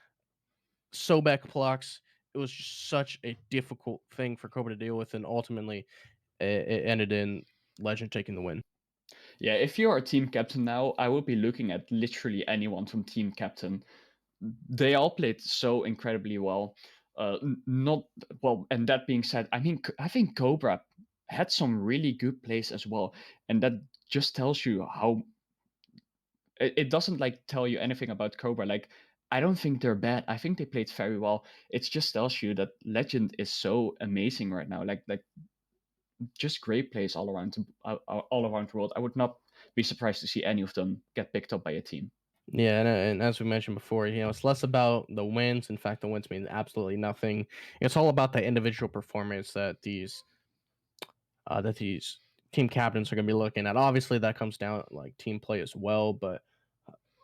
Sobek plucks. It was just such a difficult thing for Cobra to deal with, and ultimately, it ended in Legend taking the win. Yeah, if you're a team captain now, I would be looking at literally anyone from team captain. They all played so incredibly well. Not well, and that being said, I mean, I think Cobra had some really good plays as well, and that just tells you how it doesn't like tell you anything about Cobra. Like, I don't think they're bad. I think they played very well. It just tells you that Legend is so amazing right now. Like just great plays all around the world. I would not be surprised to see any of them get picked up by a team. Yeah, and as we mentioned before, it's less about the wins. In fact, the wins mean absolutely nothing. It's all about the individual performance that these team captains are going to be looking at. Obviously, that comes down like team play as well, but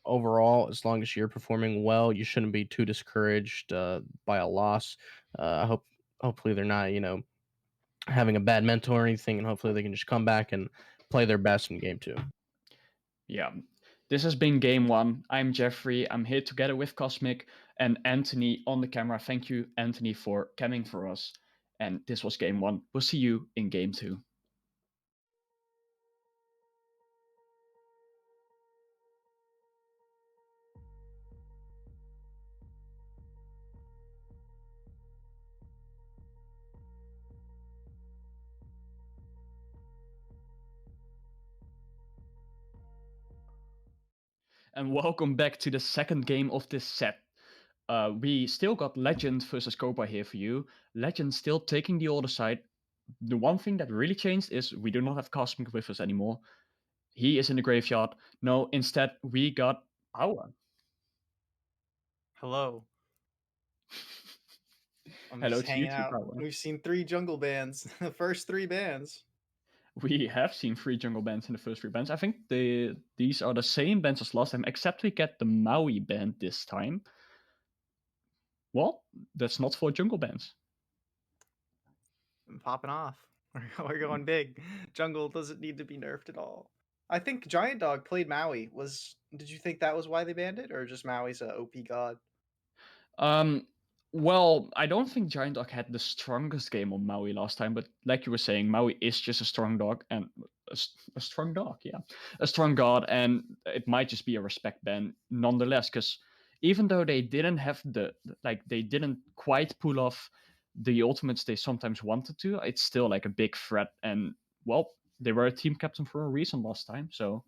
overall, as long as you're performing well, you shouldn't be too discouraged by a loss. Hopefully they're not, having a bad mentor or anything, and hopefully they can just come back and play their best in game two. Yeah. This has been game one. I'm Jeffrey. I'm here together with Cosmic and Anthony on the camera. Thank you, Anthony, for camming for us. And this was game one. We'll see you in game two. And welcome back to the second game of this set. We still got Legend versus Cobra here for you. Legend still taking the older side. The one thing that really changed is we do not have Cosmic with us anymore. He is in the graveyard. No, instead we got Power. Hello. I'm Hello just to you hanging too, out. Power. We've seen 3 jungle bands. The first 3 bands. We have seen 3 jungle bands in the first 3 bands. I think these are the same bands as last time, except we get the Maui band this time. Well, that's not 4 jungle bands. I'm popping off. We're going big. Jungle doesn't need to be nerfed at all. I think Giant Dog played Maui. Did you think that was why they banned it, or just Maui's a OP god? Well, I don't think Giant Dog had the strongest game on Maui last time, but like you were saying, Maui is just a strong dog and a strong dog, yeah, a strong god, and it might just be a respect ban nonetheless. Because even though they didn't have they didn't quite pull off the ultimates they sometimes wanted to, it's still like a big threat. And well, they were a team captain for a reason last time, so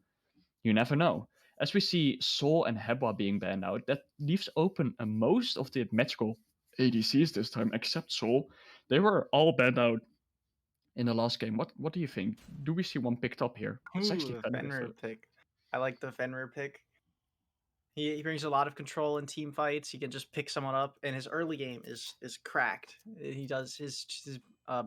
you never know. As we see Sol and Hebwa being banned out, that leaves open most of the magical ADCs this time, except Sol. They were all banned out in the last game. What do you think? Do we see one picked up here? It's Ooh, actually the Fenrir Fenrir first. pick. I like the Fenrir pick. He brings a lot of control in team fights. He can just pick someone up, and his early game is cracked. He does his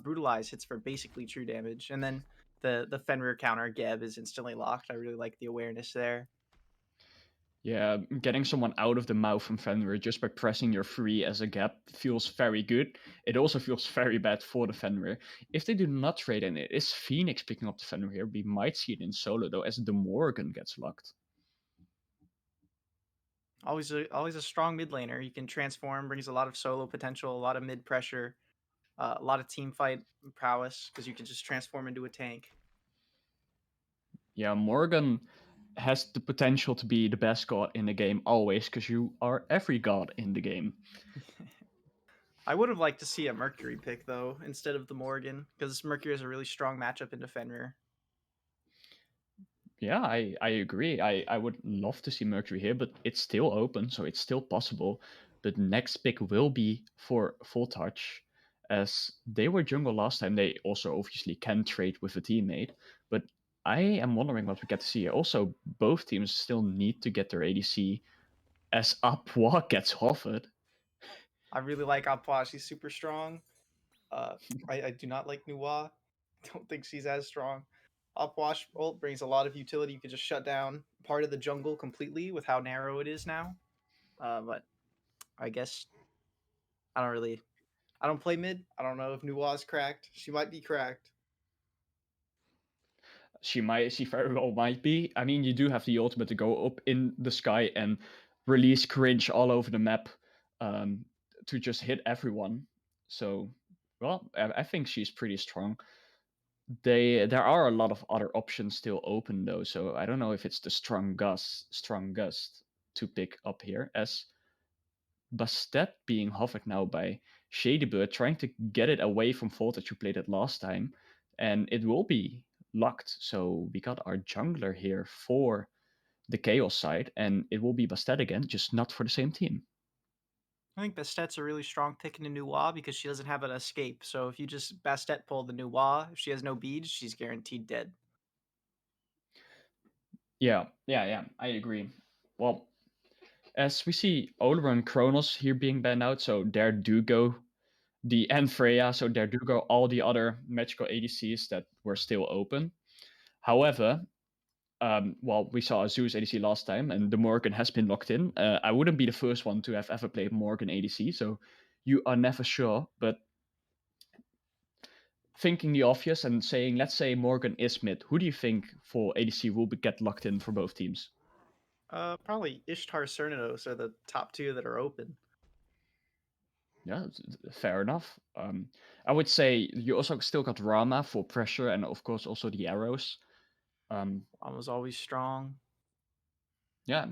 brutalize hits for basically true damage, and then the Fenrir counter Geb is instantly locked. I really like the awareness there. Yeah, getting someone out of the mouth from Fenrir just by pressing your free as a gap feels very good. It also feels very bad for the Fenrir. If they do not trade in it, is Phoenix picking up the Fenrir here? We might see it in solo though, as the Morgan gets locked. Always a strong mid laner. You can transform, brings a lot of solo potential, a lot of mid pressure, a lot of team fight prowess because you can just transform into a tank. Yeah, Morgan has the potential to be the best god in the game always, because you are every god in the game. I would have liked to see a Mercury pick though instead of the Morgan because Mercury is a really strong matchup into Fenrir. Yeah, I agree. I would love to see Mercury here, but it's still open, so it's still possible. The next pick will be for Voltcha, as they were jungle last time. They also obviously can trade with a teammate, but I am wondering what we get to see here. Also, both teams still need to get their ADC as Apwa gets hovered. I really like Apwa. She's super strong. I do not like Nuwa. Don't think she's as strong. Upwash ult brings a lot of utility. You can just shut down part of the jungle completely with how narrow it is now. But I guess I don't play mid. I don't know if Nuwa's cracked. She might be cracked. She very well might be. I mean, you do have the ultimate to go up in the sky and release cringe all over the map um, to just hit everyone. So, well, I think she's pretty strong. There are a lot of other options still open though, so I don't know if it's the strongest to pick up here, as Bastet being hovered now by ShadyByrd, trying to get it away from Voltage who played it last time, and it will be locked. So we got our jungler here for the Chaos side, and it will be Bastet again, just not for the same team. I think Bastet's a really strong pick into Nuwa because she doesn't have an escape. So if you just Bastet pull the Nuwa, if she has no beads, she's guaranteed dead. Yeah, I agree. Well, as we see Oliver and Kronos here being banned out, so there do go and Freya, so there do go all the other magical ADCs that were still open. However, well, we saw a Zeus ADC last time, and the Morgan has been locked in. I wouldn't be the first one to have ever played Morgan ADC, so you are never sure. But thinking the obvious and saying, let's say Morgan is mid, who do you think for ADC will get locked in for both teams? Probably Ishtar Cernados are the top two that are open. Yeah, fair enough. I would say you also still got Rama for pressure, and of course also the arrows. One was always strong. Yeah,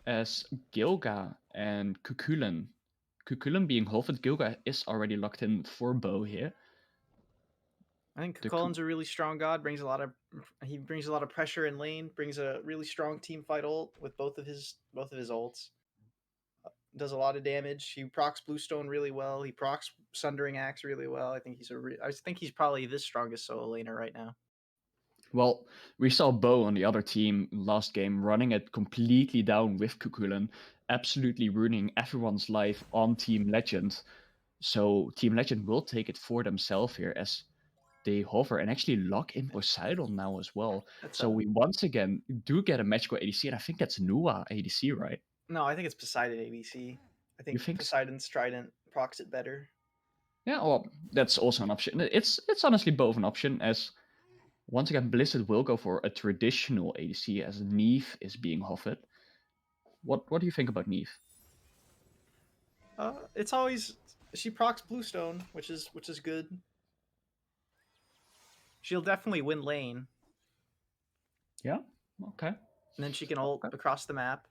as Gilga and Kukulan. Kukulan being hovered, Gilga is already locked in for Beau here. I think Kukulan's a really strong god. Brings a lot of pressure in lane. Brings a really strong team fight ult with both of his ults. Does a lot of damage. He procs Bluestone really well. He procs Sundering Axe really well. I think he's probably the strongest solo laner right now. Well, we saw Beau on the other team last game running it completely down with Kukulan, absolutely ruining everyone's life on Team Legend. So Team Legend will take it for themselves here as they hover and actually lock in Poseidon now as well. So we once again do get a magical ADC, and I think that's Nua ADC, right? No, I think it's Poseidon ADC. I think think Poseidon's Trident procs it better. Yeah, well, that's also an option. It's honestly both an option, as once again, Blizzard will go for a traditional ADC as Neve is being hovered. What do you think about Neve? It's always she procs Bluestone, which is good. She'll definitely win lane. Yeah. Okay. And then she can ult across the map.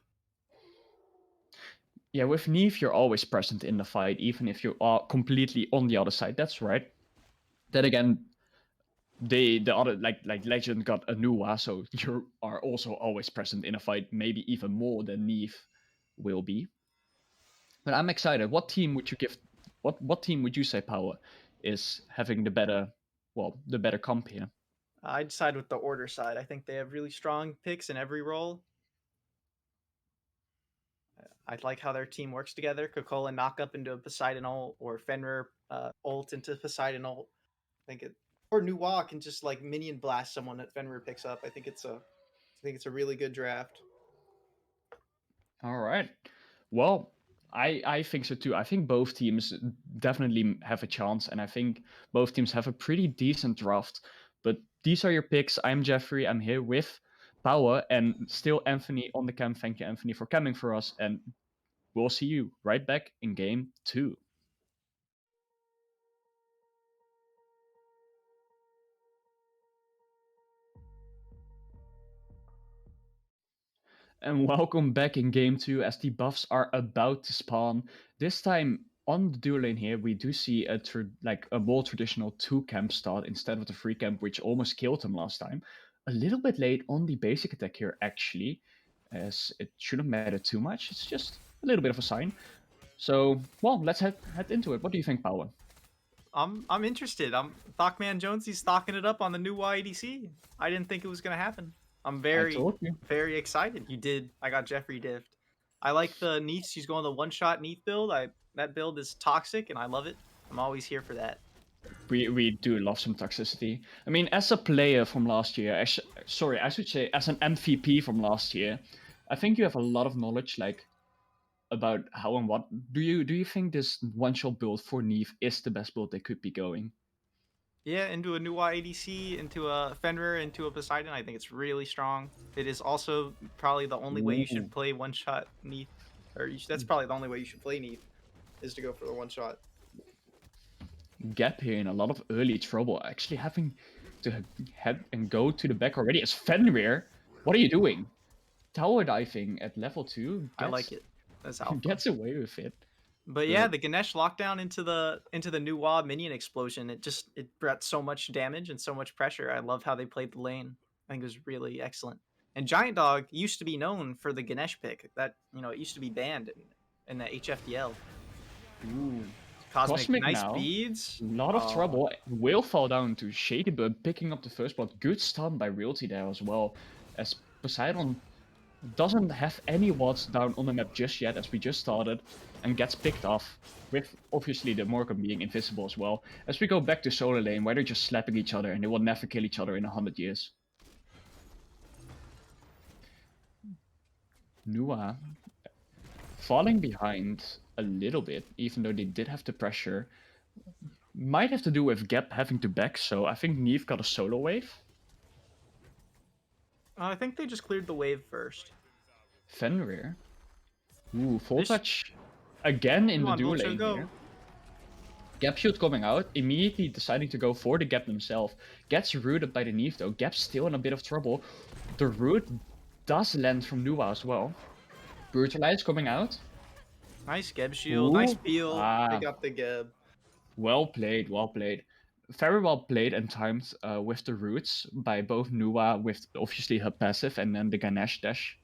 Yeah, with Neve, you're always present in the fight, even if you are completely on the other side. That's right. Then again, the other like Legend got a Nuwa, so you are also always present in a fight, maybe even more than Neve will be. But I'm excited. What team would you give? What team would you say Power is having the better comp here? I'd side with the Order side. I think they have really strong picks in every role. I like how their team works together. Coca-Cola knock up into a Poseidon ult, or Fenrir ult into Poseidon ult. I think it, or Nuwa can just like minion blast someone that Fenrir picks up. I think it's a really good draft. All right. Well, I think so too. I think both teams definitely have a chance, and I think both teams have a pretty decent draft. But these are your picks. I'm Jeffrey. I'm here with Power and still Anthony on the cam. Thank you, Anthony, for coming for us, and we'll see you right back in game 2. And welcome back in game 2 as the buffs are about to spawn. This time on the dual lane here, we do see a more traditional 2-camp start instead of the 3-camp, which almost killed him last time. A little bit late on the basic attack here, actually, as it shouldn't matter too much. It's just a little bit of a sign. So, well, let's head into it. What do you think, Power? I'm interested. ThockManJones, he's stocking it up on the new YADC. I didn't think it was gonna happen. I'm I very told you. very excited. You did. I got Jeffrey diffed. I like the Neath. She's going the one-shot Neath build. That build is toxic and I love it. I'm always here for that. We do love some toxicity. I mean, as a player from last year, I should say as an MVP from last year, I think you have a lot of knowledge, like, about how and what. Do you think this one-shot build for Neve is the best build they could be going? Yeah, into a new ADC, into a Fenrir, into a Poseidon, I think it's really strong. It is also probably the only way you Ooh. should play one-shot Neath. That's probably the only way you should play Neath, is to go for the one-shot. Gap here in a lot of early trouble, actually having to head and go to the back already as Fenrir. What are you doing? Tower diving at level 2. I like it. That's alpha. Gets away with it. But yeah, the Ganesh lockdown into the new WoW minion explosion, it brought so much damage and so much pressure. I love how they played the lane. I think it was really excellent. And Giant Dog used to be known for the Ganesh pick. That, it used to be banned in the HFDL. Ooh. Cosmic nice now, beads. A lot of trouble. Will fall down to ShadyByrd, picking up the first blood. Good stun by Realty there as well, as Poseidon doesn't have any wards down on the map just yet, as we just started, and gets picked off, with obviously the Morgan being invisible as well. As we go back to solar lane, where they're just slapping each other and they will never kill each other in 100 years. Nua falling behind a little bit, even though they did have the pressure. Might have to do with Gap having to back, so I think Neve got a solo wave. I think they just cleared the wave first. Fenrir. Ooh, Voltcha again in the dual lane here. Gap shoot coming out, immediately deciding to go for the Gap himself. Gets rooted by the Neve though. Gap's still in a bit of trouble. The root does land from Nua as well. Brutalize coming out. Nice Geb shield, nice peel. Pick up the Geb. Well played, well played. Very well played and timed with the roots by both Nua, with obviously her passive, and then the Ganesh dash.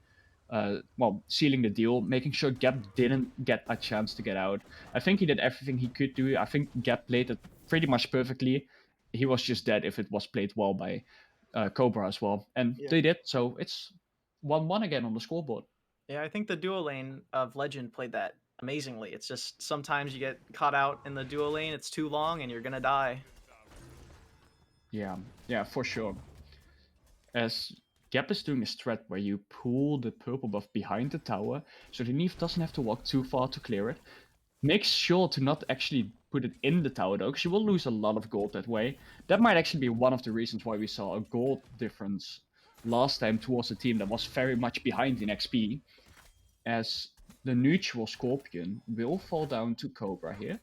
Well, sealing the deal, making sure Gap didn't get a chance to get out. I think he did everything he could do. I think Gap played it pretty much perfectly. He was just dead if it was played well by Cobra as well. And they did, so it's 1-1 again on the scoreboard. Yeah, I think the duo lane of Legend played that amazingly. It's just sometimes you get caught out in the duo lane, it's too long, and you're gonna die. Yeah, for sure. As Gap is doing a strat where you pull the purple buff behind the tower, so the Neve doesn't have to walk too far to clear it. Make sure to not actually put it in the tower though, because you will lose a lot of gold that way. That might actually be one of the reasons why we saw a gold difference last time towards a team that was very much behind in XP, as the neutral Scorpion will fall down to Cobra here.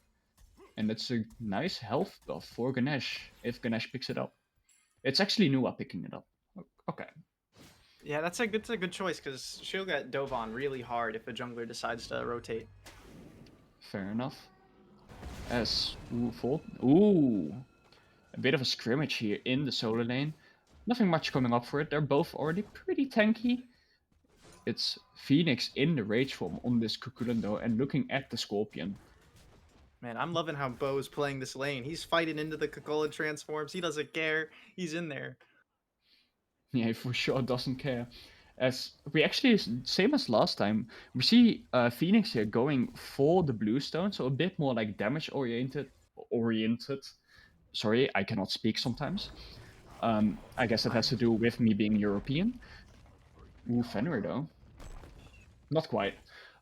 And it's a nice health buff for Ganesh, if Ganesh picks it up. It's actually Nua picking it up. Okay. Yeah, that's a good choice, because she'll get dove on really hard if a jungler decides to rotate. Fair enough. As a bit of a scrimmage here in the solar lane. Nothing much coming up for it. They're both already pretty tanky. It's Phoenix in the rage form on this Kukulin though, and looking at the Scorpion. Man, I'm loving how Beau is playing this lane. He's fighting into the Kukulin transforms. He doesn't care. He's in there. Yeah, he for sure doesn't care. As we actually, same as last time, we see Phoenix here going for the blue stone, so a bit more like damage oriented. Sorry, I cannot speak sometimes. I guess it has to do with me being European. Ooh, Fenrir though. Not quite.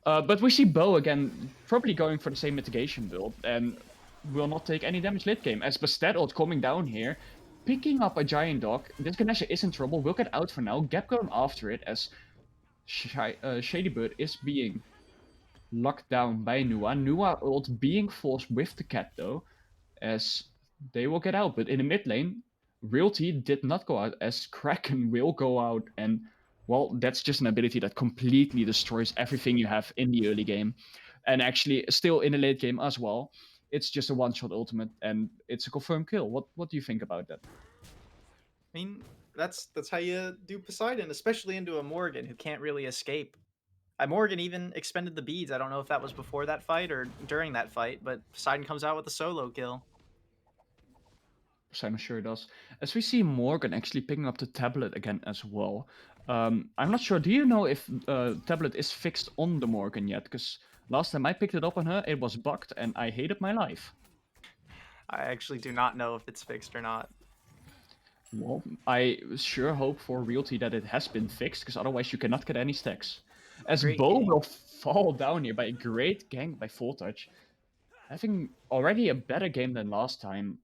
But we see Beau again, probably going for the same mitigation build, and will not take any damage late game. As Bastet ult coming down here, picking up a Giant Dog. This Ganesha is in trouble, will get out for now. Gap going after it, as ShadyByrd is being locked down by Nua. Nua ult being forced with the cat though, as they will get out. But in the mid lane, Realty did not go out, as Kraken will go out, and well, that's just an ability that completely destroys everything you have in the early game. and actually still in the late game as well, it's just a one-shot ultimate and it's a confirmed kill. What do you think about that? I mean, that's how you do Poseidon, especially into a Morgan who can't really escape. Morgan even expended the beads. I don't know if that was before that fight or during that fight, but Poseidon comes out with a solo kill. I'm sure it does. As we see Morgan actually picking up the tablet again as well. I'm not sure. Do you know if tablet is fixed on the Morgan yet? Because last time I picked it up on her, it was bugged and I hated my life. I actually do not know if it's fixed or not. Well, I sure hope for Realty that it has been fixed, because otherwise you cannot get any stacks. As Great Beau gank. will fall down here by a great gank by Voltcha, having already a better game than last time,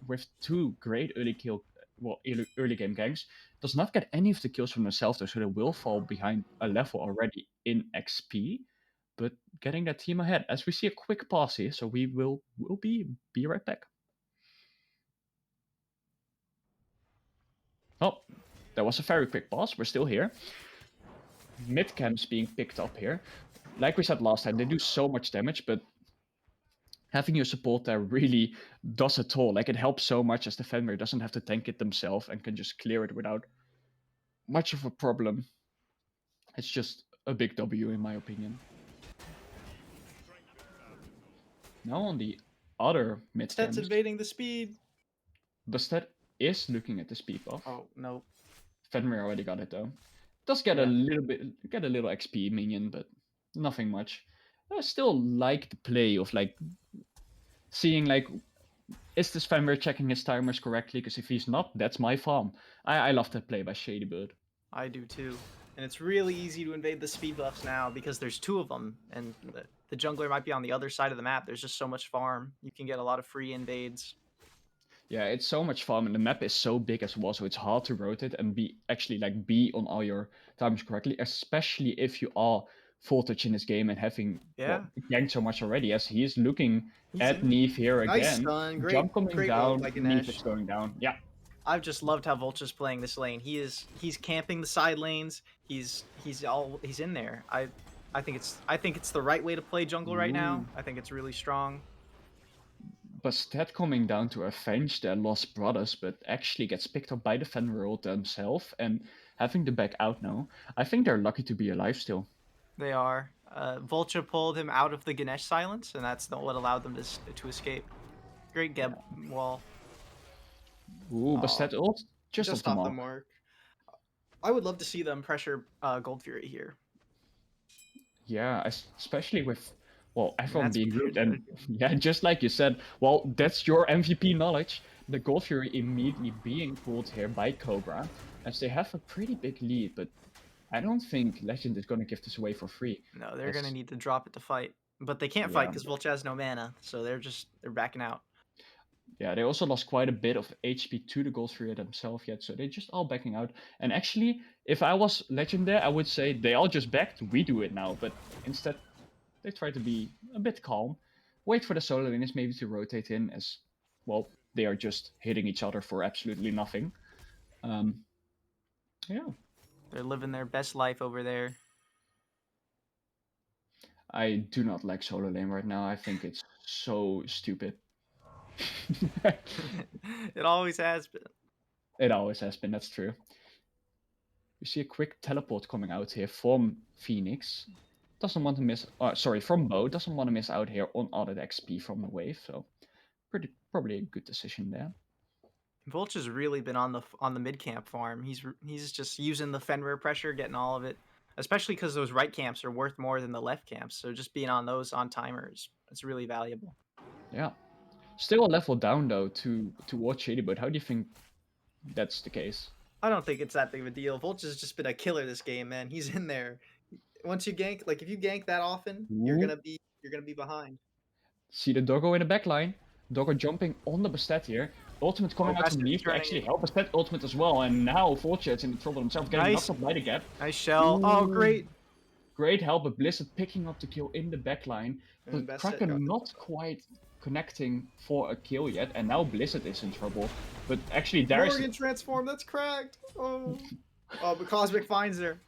with 2 great early game ganks, does not get any of the kills from themselves though, so they will fall behind a level already in XP, but getting that team ahead. As we see a quick pause here, so we will be right back. Oh, that was a very quick pause. We're still here. Mid camps being picked up here. Like we said last time, they do so much damage, but having your support there really does it all. Like, it helps so much as the Fenrir doesn't have to tank it themselves and can just clear it without much of a problem. It's just a big W in my opinion. Now on the other mid Stet's camps, invading the speed. Bastet is looking at the speed buff. Oh, no. Fenrir already got it though. Does get Yeah. a little XP minion, but nothing much. I still like the play of like seeing like, is this Fenrir checking his timers correctly? Because if he's not, that's my farm. I love that play by ShadyByrd. I do too. And it's really easy to invade the speed buffs now because there's 2 of them, and the jungler might be on the other side of the map. There's just so much farm. You can get a lot of free invades. Yeah, it's so much fun, and the map is so big as well, so it's hard to rotate and be on all your timers correctly, especially if you are Voltcha in this game and having ganked so much already, as he is looking at Neve here Nice again. stun. Great, Jump coming great down, by Neve Ganesh. is going down. Yeah. I've just loved how Voltcha's playing this lane. He's camping the side lanes. He's in there. I think it's the right way to play jungle right now. I think it's really strong. Bastet coming down to avenge their lost brothers, but actually gets picked up by the Fenrir themselves and having the back out now. I think they're lucky to be alive still. They are. Voltcha pulled him out of the Ganesh silence, and that's what allowed them to escape. Great Geb wall. Ooh, Bastet ult just off the mark. I would love to see them pressure Gold Fury here. Yeah, especially with, well, everyone That's being good. And yeah, just like you said, well, that's your MVP knowledge. The Gold Fury immediately being pulled here by Cobra, as they have a pretty big lead, but I don't think Legend is going to give this away for free. No, they're going to need to drop it to fight. But they can't fight because Voltcha has no mana, so they're backing out. Yeah, they also lost quite a bit of HP to the Gold Fury themselves yet, so they're just all backing out. And actually, if I was Legend there, I would say they all just backed, we do it now. But instead, they try to be a bit calm, wait for the solo lanes maybe to rotate in, as, well, they are just hitting each other for absolutely nothing. Yeah. They're living their best life over there. I do not like solo lane right now. I think it's so stupid. It always has been. It always has been, that's true. We see a quick teleport coming out here from Phoenix. Doesn't want to miss, from Beau. Doesn't want to miss out here on added XP from the wave, so probably a good decision there. Voltcha's really been on the mid camp farm. He's just using the Fenrir pressure, getting all of it, especially because those right camps are worth more than the left camps. So just being on those on timers, it's really valuable. Yeah, still a level down though to watch ShadyByrd. How do you think that's the case? I don't think it's that big of a deal. Voltcha's just been a killer this game, man. He's in there. Once you gank, like if you gank that often, you're gonna be behind. See the doggo in the backline. Doggo jumping on the Bastet here. Ultimate coming out from Neve to actually help Bastet ultimate as well. And now Voltcha is in trouble himself, getting knocked up by the gap. Nice shell. Oh, great. Great help, but Blizzard picking up the kill in the backline. But Kraken not quite connecting for a kill yet. And now Blizzard is in trouble. But actually there is... Morgan transform, that's cracked. Oh. Oh, but Cosmic finds her.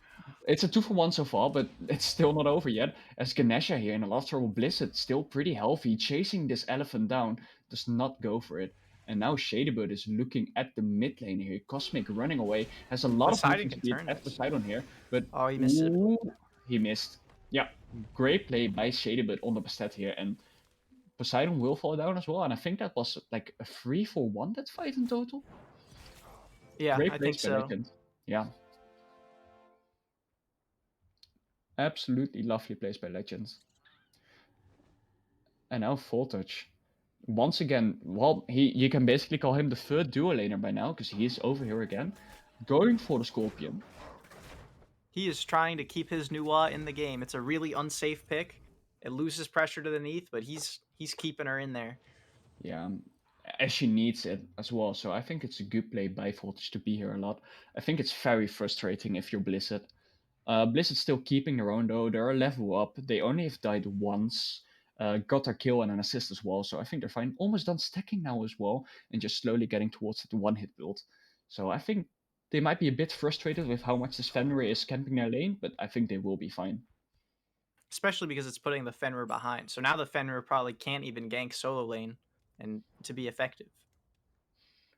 It's a 2-for-1 so far, but it's still not over yet. As Ganesha here in a lot of trouble, Blizzard still pretty healthy, chasing this elephant down, does not go for it. And now ShadyByrd is looking at the mid lane here. Cosmic running away, has a lot of Poseidon movement can speed turn at this. Poseidon here, but Oh, he missed it. ooh, he missed. Yeah, great play by ShadyByrd on the Bastet here, and Poseidon will fall down as well. And I think that was like a 3-for-1 that fight in total. Yeah, Great I plays think by so. Legend. Yeah. Absolutely lovely plays by Legends. And now Voltcha. Once again, well, you can basically call him the third duo laner by now, because he is over here again, going for the Scorpion. He is trying to keep his Nuwa in the game. It's a really unsafe pick. It loses pressure to the Neath, but he's keeping her in there. Yeah, as she needs it as well. So I think it's a good play by Voltcha to be here a lot. I think it's very frustrating if you're Blizzard. Blizzard's still keeping their own though. They're a level up. They only have died once. Got a kill and an assist as well. So I think they're fine. Almost done stacking now as well. And just slowly getting towards the one-hit build. So I think they might be a bit frustrated with how much this Fenrir is camping their lane. But I think they will be fine. Especially because it's putting the Fenrir behind. So now the Fenrir probably can't even gank solo lane and to be effective.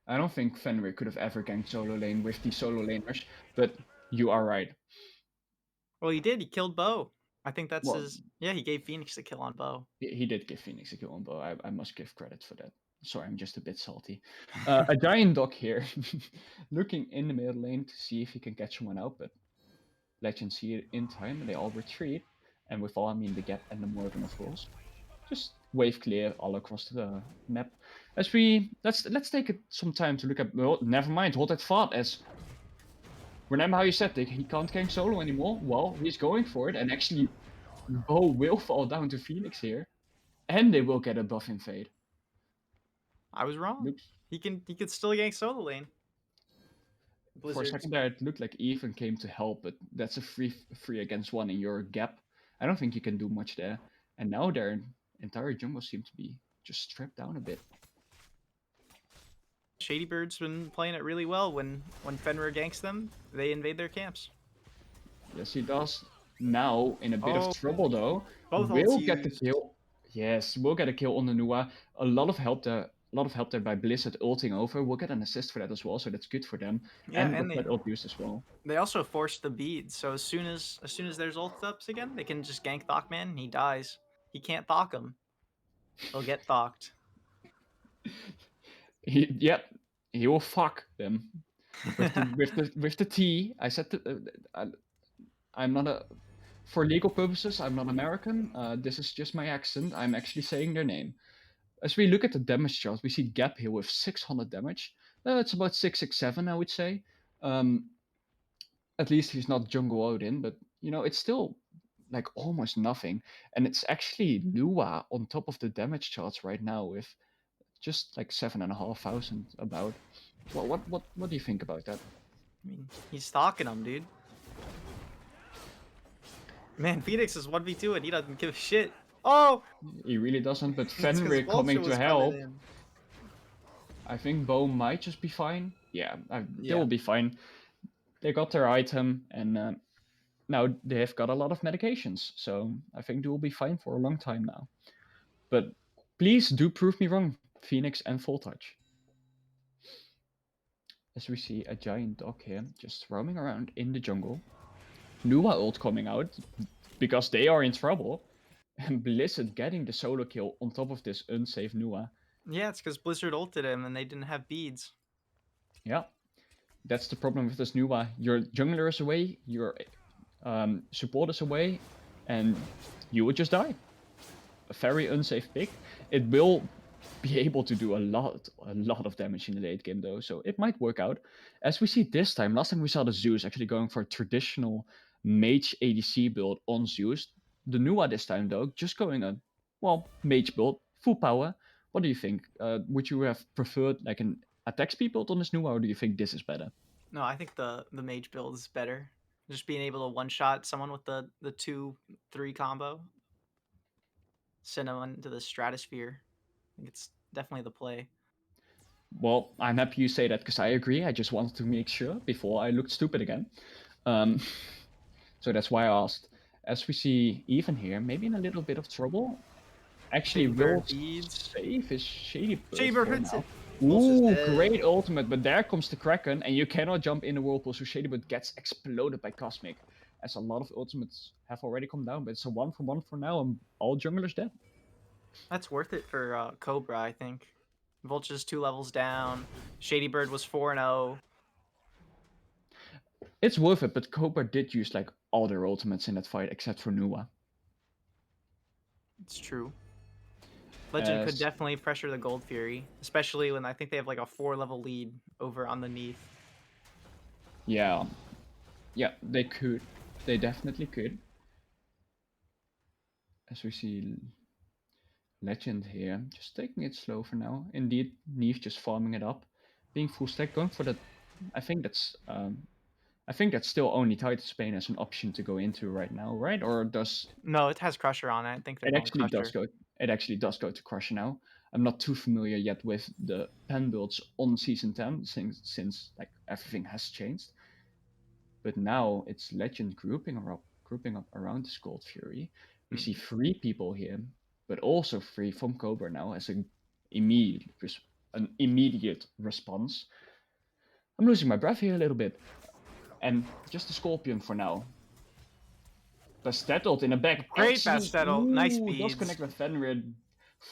I don't think Fenrir could have ever ganked solo lane with the solo laners. But you are right. Well, he did. He killed Beau. I think that's Well, his. Yeah, he gave Phoenix the kill on Beau. he did give Phoenix a kill on Beau. I must give credit for that. Sorry, I'm just a bit salty. A giant dog here, looking in the middle lane to see if he can catch someone out, but Legends see it in time and they all retreat. And with all, I mean the Gap and the Morgan, of course. Just wave clear all across the map. As we let's take some time to look at. Well, never mind. Hold that thought. As remember how you said that he can't gank solo anymore. Well, he's going for it, and actually, Beau will fall down to Phoenix here, and they will get a buff invade. I was wrong. Looks He can still gank solo lane. for a second there, it looked like Even came to help, but that's a three against one in your Gap. I don't think you can do much there. And now their entire jungle seems to be just stripped down a bit. ShadyByrd's been playing it really well. When Fenrir ganks them, they invade their camps. Yes, he does. Now in a bit Oh. of trouble though. Both Will ults get the used. kill. Yes, we'll get a kill on the Nua. A lot of help there. A lot of help there by Blizzard ulting over. We'll get an assist for that as well, so that's good for them. Yeah, And and with that ult used as well. they also forced the beads. So as soon as there's ult ups again, they can just gank ThockMan and he dies. He can't Thock him. He'll get Thocked. Yep, he will fuck them. With the T. I said I'm not a. For legal purposes, I'm not American. This is just my accent. I'm actually saying their name. As we look at the damage chart, we see Gap here with 600 damage. It's about 667, I would say. At least he's not Jungle Odin, but you know, it's still like almost nothing. And it's actually Lua on top of the damage charts right now with just like 7,500 about. Well, what do you think about that? I mean, he's stalking him, dude. Man, Phoenix is 1v2 and he doesn't give a shit. Oh! He really doesn't, but It's 'cause Fenrir coming Voltcha to was help. in. I think Beau might just be fine. Yeah, they Yeah. will be fine. They got their item, and now they've got a lot of medications, so I think they will be fine for a long time now. But please do prove me wrong, Phoenix and Voltcha. As we see a giant dog here just roaming around in the jungle. Nua ult coming out because they are in trouble. And Blizzard getting the solo kill on top of this unsafe Nua. Yeah, it's because Blizzard ulted him and they didn't have beads. Yeah, that's the problem with this Nua. Your jungler is away, your support is away, and you would just die. A very unsafe pick. It will be able to do a lot of damage in the late game though, so it might work out. As we see this time, last time we saw the Zeus actually going for a traditional mage ADC build on Zeus. The Nua this time though, just going a, well, mage build, full power. What do you think? Would you have preferred like an attack speed build on this Nua, or do you think this is better? No, I think the mage build is better. Just being able to one shot someone with the 2-3 combo. Send them into the stratosphere. I think it's definitely the play. Well, I'm happy you say that because I agree. I just wanted to make sure before I looked stupid again. So that's why I asked. As we see Even here, maybe in a little bit of trouble. Actually, will ShadyByrd beads. save his ShadyByrd ShadyByrd for hits now. it. Voltcha's Ooh, dead. great ultimate, but there comes the Kraken, and you cannot jump in the whirlpool, so ShadyByrd gets exploded by Cosmic. As a lot of ultimates have already come down, but it's a 1-for-1 for now, and all junglers dead. That's worth it for Cobra, I think. Voltcha's 2 levels down. ShadyByrd was 4-0. It's worth it, but Cobra did use like all their ultimates in that fight except for Nua. It's true. Legend could As- definitely pressure the Gold Fury, especially when I think they have like a 4-level lead over on the Neath. Yeah. Yeah, they could. They definitely could. As we see Legend here, just taking it slow for now. Indeed, Neve just farming it up. Being full stack, going for that. I think that's still only Titan Spain as an option to go into right now, right? Or does No, it has Crusher on it. I think they're it going actually does Crusher. go? It actually does go to Crusher now. I'm not too familiar yet with the pen builds on season 10 since like everything has changed. But now it's Legend grouping up around this Gold Fury. We see 3 people here, but also 3 from Cobra now as an immediate response. I'm losing my breath here a little bit. And just the Scorpion for now. Bastet ult in the back. Great Bastet ult. Nice Does beads. connect with Fenrir.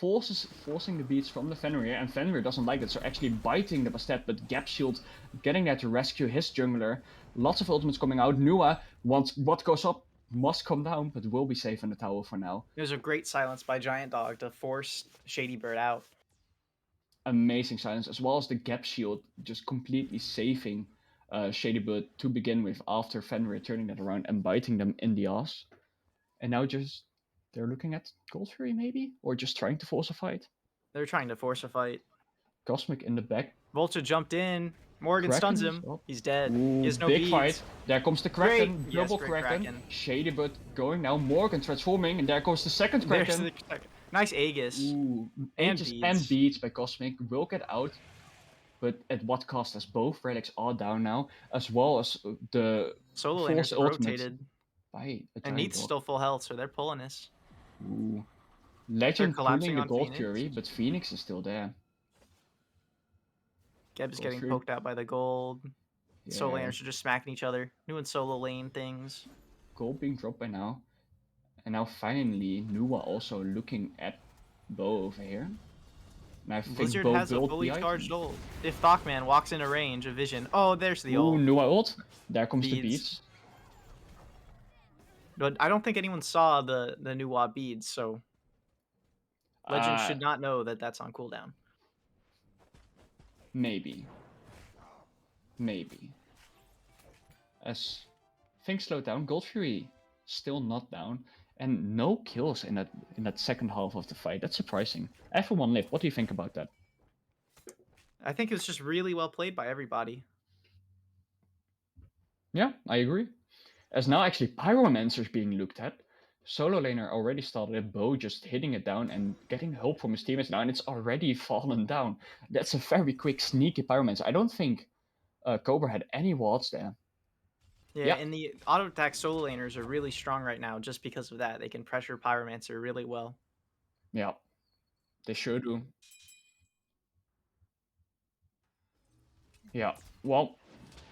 Forcing the beats from the Fenrir, and Fenrir doesn't like it, so actually biting the Bastet, but Gap Shield getting there to rescue his jungler. Lots of ultimates coming out. Nua wants what goes up must come down, but will be safe in the tower for now. There's a great silence by GiantDog to force ShadyByrd out. Amazing silence, as well as the Gap Shield just completely saving ShadyByrd to begin with after Fenrir turning that around and biting them in the ass. And now just they're looking at Gold Fury maybe? Or just trying to force a fight? They're trying to force a fight. Cosmic in the back. Voltcha jumped in. Morgan Kraken stuns is him. up. He's dead. Ooh, He has no big beads. fight. There comes the Kraken. Great. Yes, Double great Kraken. Kraken. ShadyByrd going now. Morgan transforming. And there goes the second There's Kraken. the nice Aegis. Ooh, And Aegis beads. and beads by Cosmic. Will get out. But at what cost? As both relics are down now. As well as the Solo Force laners have ultimate rotated. by a And Neath's GiantDog. still full health, so they're pulling this. Ooh. Legend collapsing pulling the on Gold Phoenix. Fury, but Phoenix is still there. Geb is Gold getting Fury. poked out by the gold. Solo Yeah, laners are just smacking each other, doing solo lane things. gold being dropped by now. And now finally, Nua also looking at Beau over here. And I think Blizzard Beau has a built fully the charged item. ult. If ThockMan walks into range of vision, oh, there's the Ooh, ult. Nua ult. There comes the Beads. beats. But I don't think anyone saw the Nuwa beads, so Legend Uh, should not know that that's on cooldown. Maybe. As things slow down, Gold Fury still not down. And no kills in that second half of the fight. That's surprising. Everyone lived. What do you think about that? I think it was just really well played by everybody. Yeah, I agree. As now actually Pyromancer's being looked at. Solo laner already started it, Beau just hitting it down and getting help from his teammates now, and it's already fallen down. That's a very quick, sneaky Pyromancer. I don't think Cobra had any wards there. Yeah, and the auto attack solo laners are really strong right now just because of that. They can pressure Pyromancer really well. Yeah, they sure do. Yeah, well,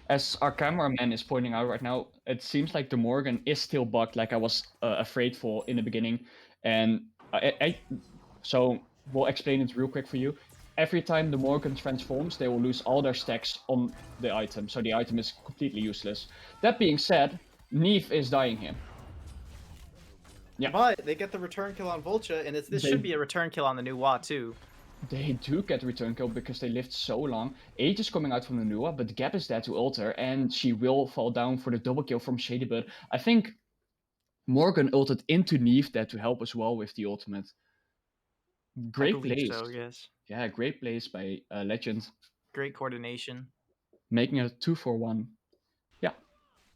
as our cameraman is pointing out right now, it seems like the Morgan is still bugged, like I was afraid for in the beginning. And so we'll explain it real quick for you. Every time the Morgan transforms, they will lose all their stacks on the item, so the item is completely useless. That being said, Neve is dying here. Yeah. But they get the return kill on Voltcha, and this should be a return kill on the Nuwa too. They do get return kill because they lived so long. Age is coming out from the Nua, but Gap is there to alter, and she will fall down for the double kill from ShadyByrd. I think Morgan ulted into Neve there to help as well with the ultimate. Great plays. So, yes. Yeah, great plays by Legend. Great coordination. Making it a 2-for-1. Yeah,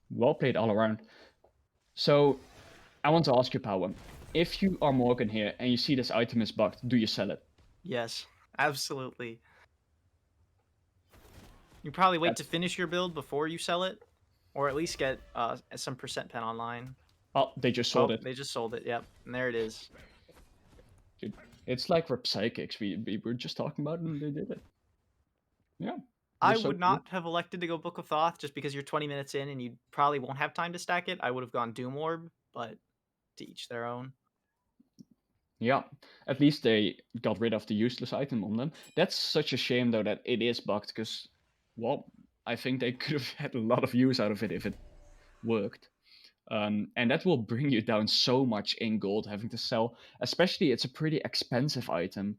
well played all around. So, I want to ask you, Power. If you are Morgan here and you see this item is bugged, do you sell it? Yes, absolutely. You probably wait to finish your build before you sell it. or at least get some percent pen online. Oh, they just sold Oh, it. they just sold it. Yep, and there it is. Dude, it's like we're psychics. We were just talking about it and they did it. Yeah. I We're so would not have elected to go Book of Thoth just because you're 20 minutes in and you probably won't have time to stack it. I would have gone Doom Orb, but to each their own. Yeah, at least they got rid of the useless item on them. That's such a shame, though, that it is bugged, because, well, I think they could have had a lot of use out of it if it worked. And that will bring you down so much in gold, having to sell. Especially, it's a pretty expensive item.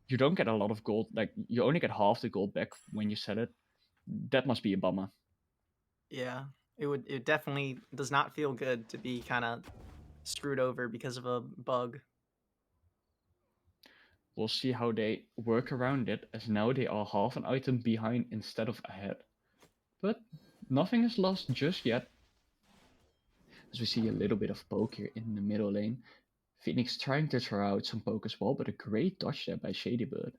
You don't get a lot of gold, like, you only get half the gold back when you sell it. That must be a bummer. Yeah, it definitely does not feel good to be kind of screwed over because of a bug. We'll see how they work around it, as now they are half an item behind instead of ahead. But nothing is lost just yet. As we see a little bit of poke here in the middle lane. Phoenix trying to throw out some poke as well, but a great dodge there by ShadyByrd.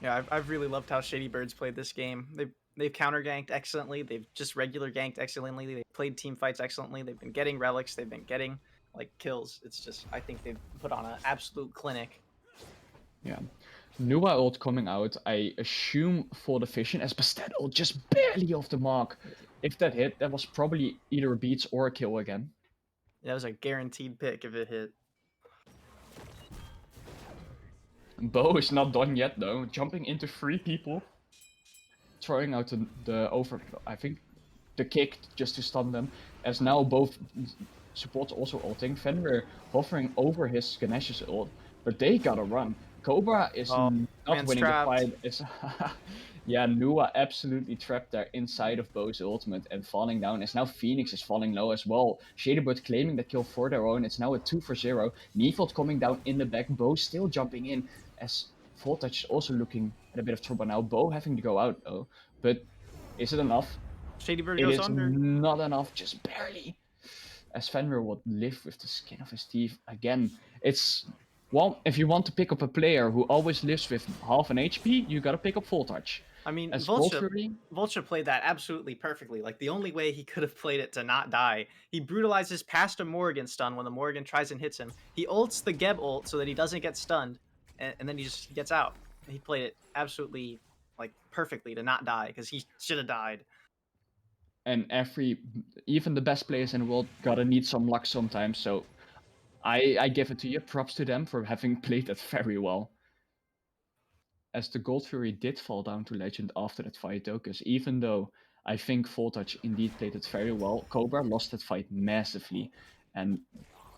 Yeah, I've really loved how ShadyByrd's played this game. They've counter ganked excellently. They've just regular ganked excellently. They've played team fights excellently. They've been getting relics. They've been getting like kills. It's just I think they've put on an absolute clinic. Yeah. Nuwa ult coming out, I assume for the Fission, as Bastet ult just barely off the mark. If that hit, that was probably either a beats or a kill again. That was a guaranteed pick if it hit. Beau is not done yet though, jumping into 3 people. Throwing out the over, I think, the kick just to stun them. As now both supports also ulting. Fenrir hovering over his Ganesh's ult, but they gotta run. Cobra is not man's winning trapped. the fight. It's yeah, Nuwa absolutely trapped there inside of Beau's ultimate and falling down. As now Phoenix is falling low as well. ShadyByrd claiming the kill for their own. It's now a 2-for-0. Nevold coming down in the back. Beau still jumping in as Voltcha is also looking at a bit of trouble now. Beau having to go out though. But is it enough? ShadyByrd It goes is under. not enough, just barely. As Fenrir would live with the skin of his teeth again. It's, well, if you want to pick up a player who always lives with half an HP, you gotta pick up Voltcha. I mean, As Voltcha played that absolutely perfectly. Like the only way he could have played it to not die, he brutalizes past a Morrigan stun when the Morrigan tries and hits him. He ults the Geb ult so that he doesn't get stunned, and then he just gets out. He played it absolutely like perfectly to not die because he should have died. And even the best players in the world gotta need some luck sometimes. So I give it to you. Props to them for having played that very well. As the Gold Fury did fall down to Legend after that fight though, because even though I think Voltcha indeed played it very well, Cobra lost that fight massively. And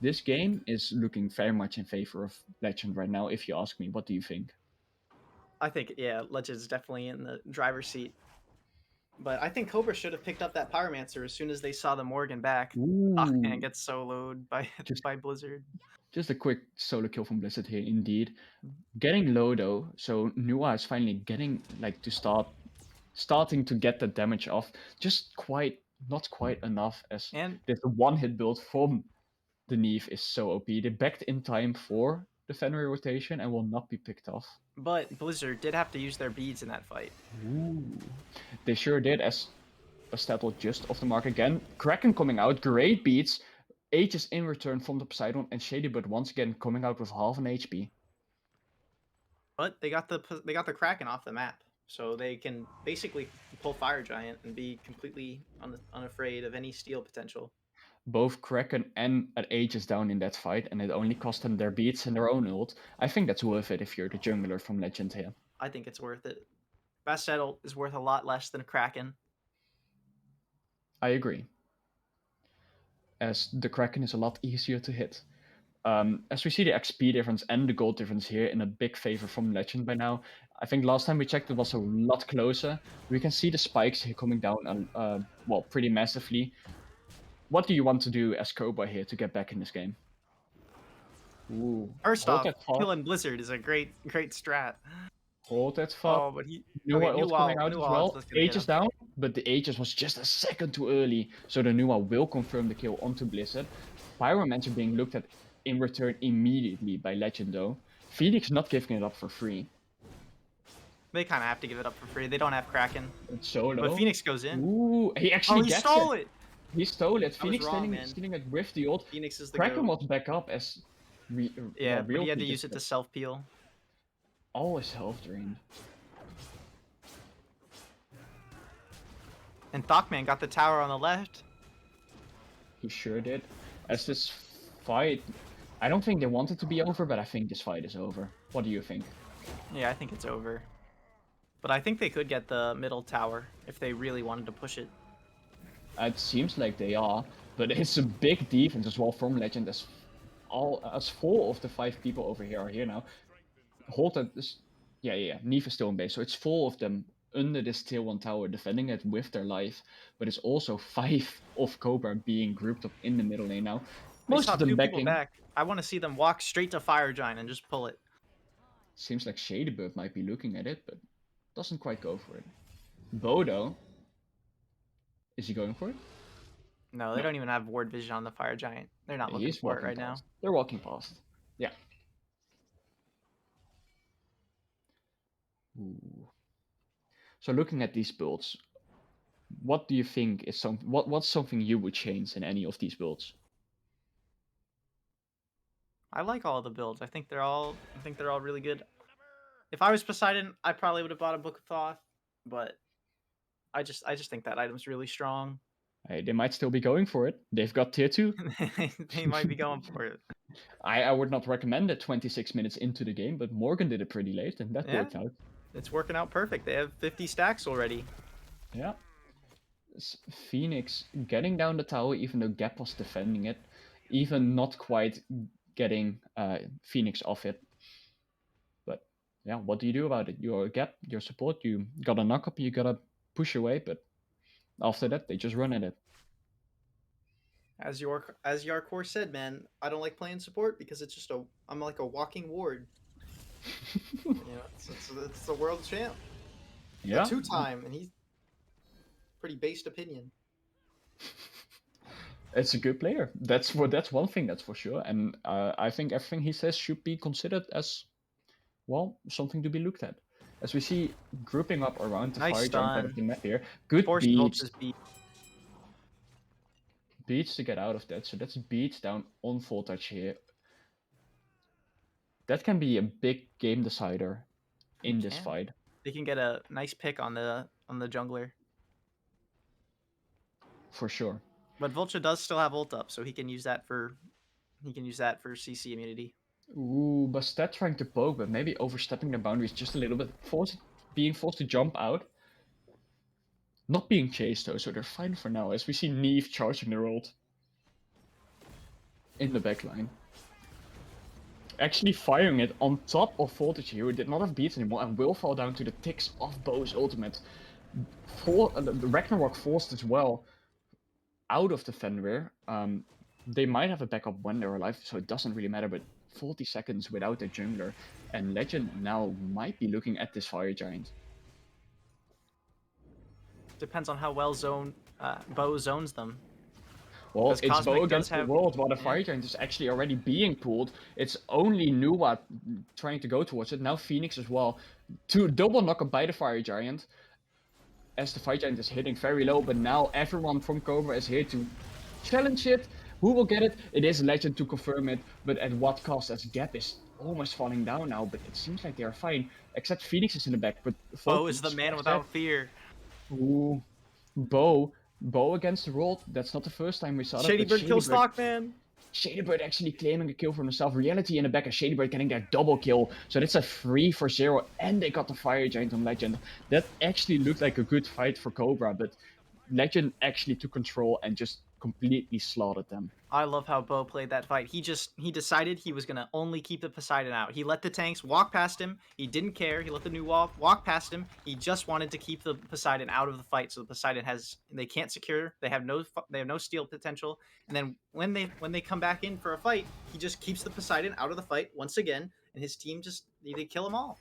this game is looking very much in favor of Legend right now, if you ask me. What do you think? I think, yeah, Legend's definitely in the driver's seat. But I think Cobra should have picked up that Pyromancer as soon as they saw the Morgan back. ThockMan gets soloed by Blizzard. Just a quick solo kill from Blizzard here, indeed. Getting low though, so Nuwa is finally getting like to starting to get the damage off. Just not quite enough, as there's a one-hit build from the Neve is so OP. They backed in time for the Fenrir rotation and will not be picked off. But Blizzard did have to use their beads in that fight. Ooh. They sure did, as Bastettle just off the mark again. Kraken coming out, great beats. Aegis in return from the Poseidon, and ShadyByrd once again coming out with half an HP. But they got the Kraken off the map, so they can basically pull Fire Giant and be completely unafraid of any steal potential. Both Kraken and Aegis down in that fight, and it only cost them their beats and their own ult. I think that's worth it if you're the jungler from Legend here. I think it's worth it. Bastet ult is worth a lot less than a Kraken. I agree. As the Kraken is a lot easier to hit. As we see the XP difference and the gold difference here in a big favor from Legend by now. I think last time we checked it was a lot closer. We can see the spikes here coming down, well, pretty massively. What do you want to do as Cobra here to get back in this game? Ooh. First off, killing Blizzard is a great strat. Hold that fuck. Oh, but he coming out as well. Aegis down, but the Aegis was just a second too early, so the Nuwa will confirm the kill onto Blizzard. Pyromancer being looked at in return immediately by Legend though. Felix not giving it up for free. They kind of have to give it up for free. They don't have Kraken. It's solo. But Phoenix goes in. Ooh, he actually Oh, he gets stole it. it! He stole it. I was Phoenix wrong, man. stealing it with the ult. Phoenix is the Kraken GOAT. was back up as Yeah, but he had to Realty use it to just self-peel. always health drained. And ThockMan got the tower on the left. He sure did. As this fight, I don't think they want it to be over, but I think this fight is over. What do you think? Yeah, I think it's over. But I think they could get the middle tower if they really wanted to push it. It seems like they are, but it's a big defense as well from Legend. As 4 of the 5 people over here are here now. Voltcha is, yeah. Neve is still in base, so it's 4 of them under this tier 1 tower defending it with their life. But it's also 5 of Cobra being grouped up in the middle lane now. Most of them backing. Back. I want to see them walk straight to Fire Giant and just pull it. Seems like ShadyByrd might be looking at it, but doesn't quite go for it. Beau though, is he going for it? No, they don't even have ward vision on the Fire Giant. They're not looking for it right now. They're walking past. Yeah. Ooh. So looking at these builds, what do you think is what's something you would change in any of these builds? I like all of the builds. I think they're all really good. If I was Poseidon, I probably would have bought a Book of Thoth, but I just think that item's really strong. Hey, they might still be going for it. They've got tier 2. They might be going for it. I would not recommend it 26 minutes into the game, but Morgan did it pretty late, and that worked out. It's working out perfect. They have 50 stacks already. Yeah. Phoenix getting down the tower, even though Gap was defending it, even not quite getting Phoenix off it. But yeah, what do you do about it? Your Gap, your support, you gotta knock up, you gotta push away, but after that, they just run at it. As Yarkor said, man, I don't like playing support because it's just I'm like a walking ward. You know, it's the world champ. Yeah. 2-time, and he's pretty based opinion. It's a good player. That's one thing, that's for sure. And I think everything he says should be considered as, well, something to be looked at. As we see grouping up around the Fire Giant side of the map here. Good beats. Beats to get out of that. So that's beats down on Voltcha here. That can be a big game decider in this fight. They can get a nice pick on the jungler. For sure. But Voltcha does still have ult up, so he can use that for CC immunity. Ooh, Bastet trying to poke, but maybe overstepping the boundaries just a little bit. Being forced to jump out. Not being chased though, so they're fine for now, as we see Neve charging their ult in the backline. Actually firing it on top of Voltcha here, who did not have beats anymore and will fall down to the ticks of Beau's ultimate. The Ragnarok forced as well out of the Fenrir. They might have a backup when they're alive, so it doesn't really matter, but 40 seconds without their jungler, and Legend now might be looking at this Fire Giant. Depends on how well Beau zones them. Well, it's Beau against the world, while the Fire Giant is actually already being pulled. It's only Nuwa trying to go towards it. Now Phoenix as well. To double knock up by the Fire Giant, as the Fire Giant is hitting very low, but now everyone from Cobra is here to challenge it. Who will get it? It is Legend to confirm it, but at what cost? As Gap is almost falling down now, but it seems like they are fine. Except Phoenix is in the back, but Beau is the man without fear. Ooh, Beau against the world. That's not the first time we saw that. ShadyByrd kills ThockMan. ShadyByrd actually claiming a kill for himself. Reality in the back, and ShadyByrd getting their double kill. So that's a 3-for-0, and they got the Fire Giant on Legend. That actually looked like a good fight for Cobra, but Legend actually took control and just completely slaughtered them. I love how Beau played that fight. He decided he was gonna only keep the Poseidon out. He let the tanks walk past him. He didn't care. He let the new wall walk past him. He just wanted to keep the Poseidon out of the fight. So the Poseidon they can't secure. They have no steal potential. And then when they come back in for a fight, he just keeps the Poseidon out of the fight once again, and his team they kill them all.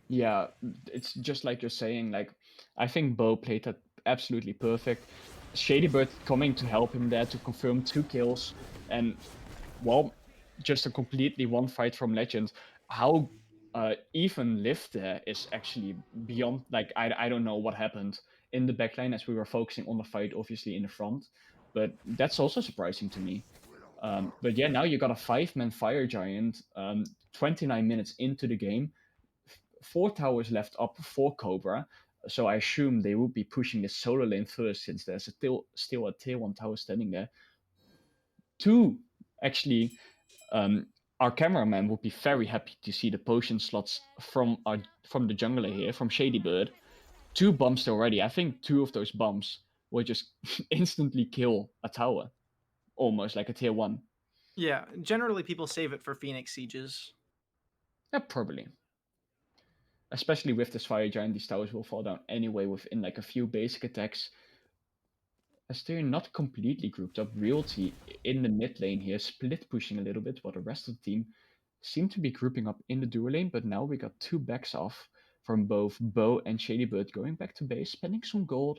Yeah, it's just like you're saying. Like, I think Beau played that absolutely perfect. ShadyByrd coming to help him there to confirm 2 kills, and well, just a completely one fight from Legend. How even lived there is actually beyond. Like I don't know what happened in the backline as we were focusing on the fight, obviously in the front, but that's also surprising to me. But yeah, now you got a 5-man fire giant. 29 minutes into the game, 4 towers left up for Cobra. So I assume they would be pushing the solo lane first, since there's still a tier 1 tower standing there. 2, actually, our cameraman would be very happy to see the potion slots from the jungler here, from ShadyByrd. 2 bumps already. I think 2 of those bumps will just instantly kill a tower, almost like a tier 1. Yeah, generally people save it for Phoenix sieges. Yeah, probably. Especially with this fire giant, these towers will fall down anyway within like a few basic attacks. As they're not completely grouped up, Realty in the mid lane here, split pushing a little bit, while the rest of the team seem to be grouping up in the dual lane. But now we got 2 backs off from both Beau and ShadyByrd, going back to base, spending some gold,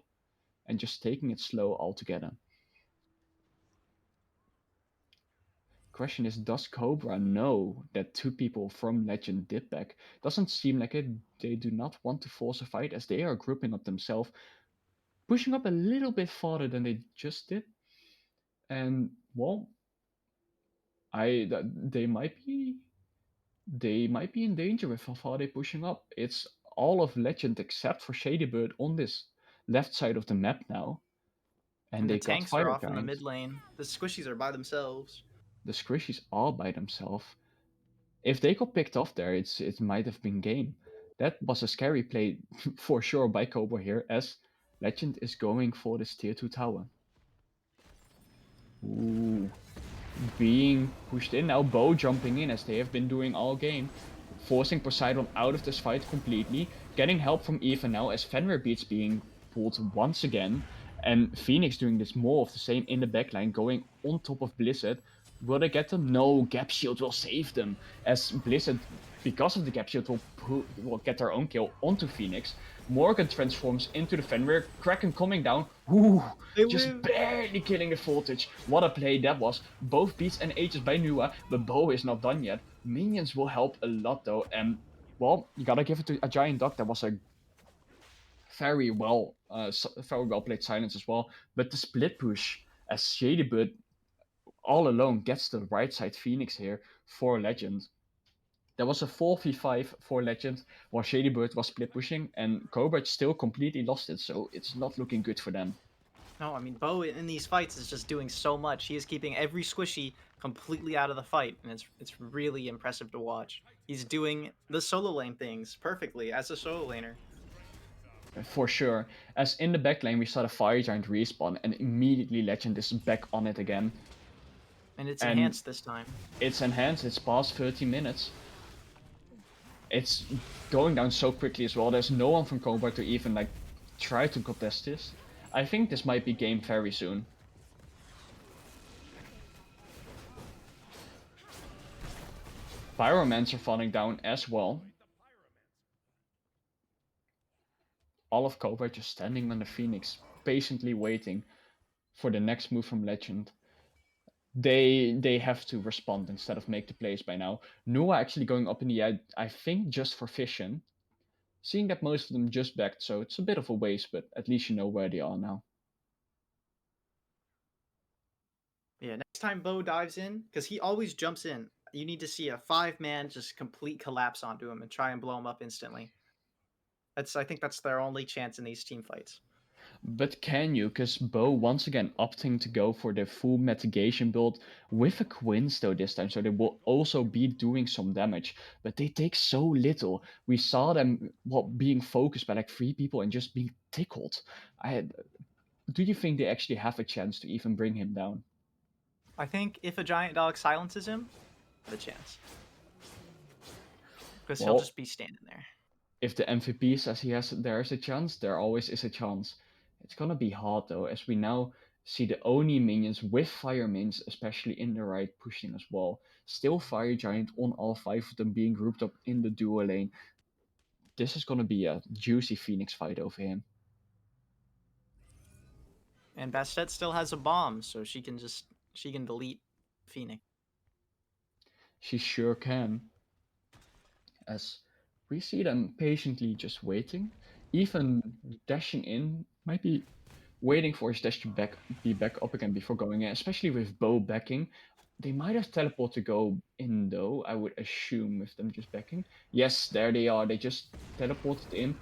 and just taking it slow altogether. Question is, does Cobra know that 2 people from Legend dip back? Doesn't seem like it. They do not want to force a fight, as they are grouping up themselves, pushing up a little bit farther than they just did. And well, they might be in danger with how far they're pushing up. It's all of Legend except for ShadyByrd on this left side of the map now, and And the they got tanks are fire off in the giants. mid lane. The squishies are by themselves. The squishies are by themselves. If they got picked off there, it might have been game. That was a scary play for sure by Cobra here, as Legend is going for this tier 2 tower. Ooh. Being pushed in now, Beau jumping in as they have been doing all game, forcing Poseidon out of this fight completely, getting help from Eva now as Fenrir beats being pulled once again, and Phoenix doing this more of the same in the backline, going on top of Blizzard. Will they get them? No, Gap Shield will save them, as Blizzard, because of the Gap Shield, will get their own kill onto Phoenix. Morgan transforms into the Fenrir, Kraken coming down, whoo, just barely killing the Voltcha. What a play that was. Both beats and Ages by Nua, but Beau is not done yet. Minions will help a lot though, and well, you gotta give it to AGiantDog. That was a very well played silence as well. But the split push, as ShadyByrd all alone gets the right side Phoenix here for Legend. There was a 4v5 for Legend, while ShadyByrd was split pushing, and Cobra still completely lost it, so it's not looking good for them. No, I mean, Beau in these fights is just doing so much. He is keeping every squishy completely out of the fight, and it's really impressive to watch. He's doing the solo lane things perfectly as a solo laner. For sure. As in the backline, we saw the Fire Giant respawn, and immediately Legend is back on it again. And it's enhanced this time. It's enhanced, it's past 30 minutes. It's going down so quickly as well. There's no one from Cobra to even like try to contest this. I think this might be game very soon. Pyromancer falling down as well. All of Cobra just standing on the Phoenix, patiently waiting for the next move from Legend. They have to respond instead of make the plays by now. Nua actually going up in the air, I think just for vision. Seeing that most of them just backed, so it's a bit of a waste, but at least you know where they are now. Yeah, next time Beau dives in, because he always jumps in, you need to see a 5-man just complete collapse onto him and try and blow him up instantly. I think that's their only chance in these team fights. But can you? Because Beau once again opting to go for the full mitigation build with a Quince though this time, so they will also be doing some damage. But they take so little. We saw them being focused by like 3 people and just being tickled. Do you think they actually have a chance to even bring him down? I think if AGiantDog silences him, the chance. Because he'll just be standing there. If the MVP says there is a chance, there always is a chance. It's gonna be hard though, as we now see the Oni minions with fire minions, especially in the right, pushing as well. Still Fire Giant on all 5 of them being grouped up in the duo lane. This is gonna be a juicy Phoenix fight over him. And Bastet still has a bomb, so she can delete Phoenix. She sure can. As we see them patiently just waiting, even dashing in, might be waiting for his dash to be back up again before going in, especially with Beau backing. They might have teleported to go in though, I would assume, with them just backing. Yes, there they are. They just teleported in,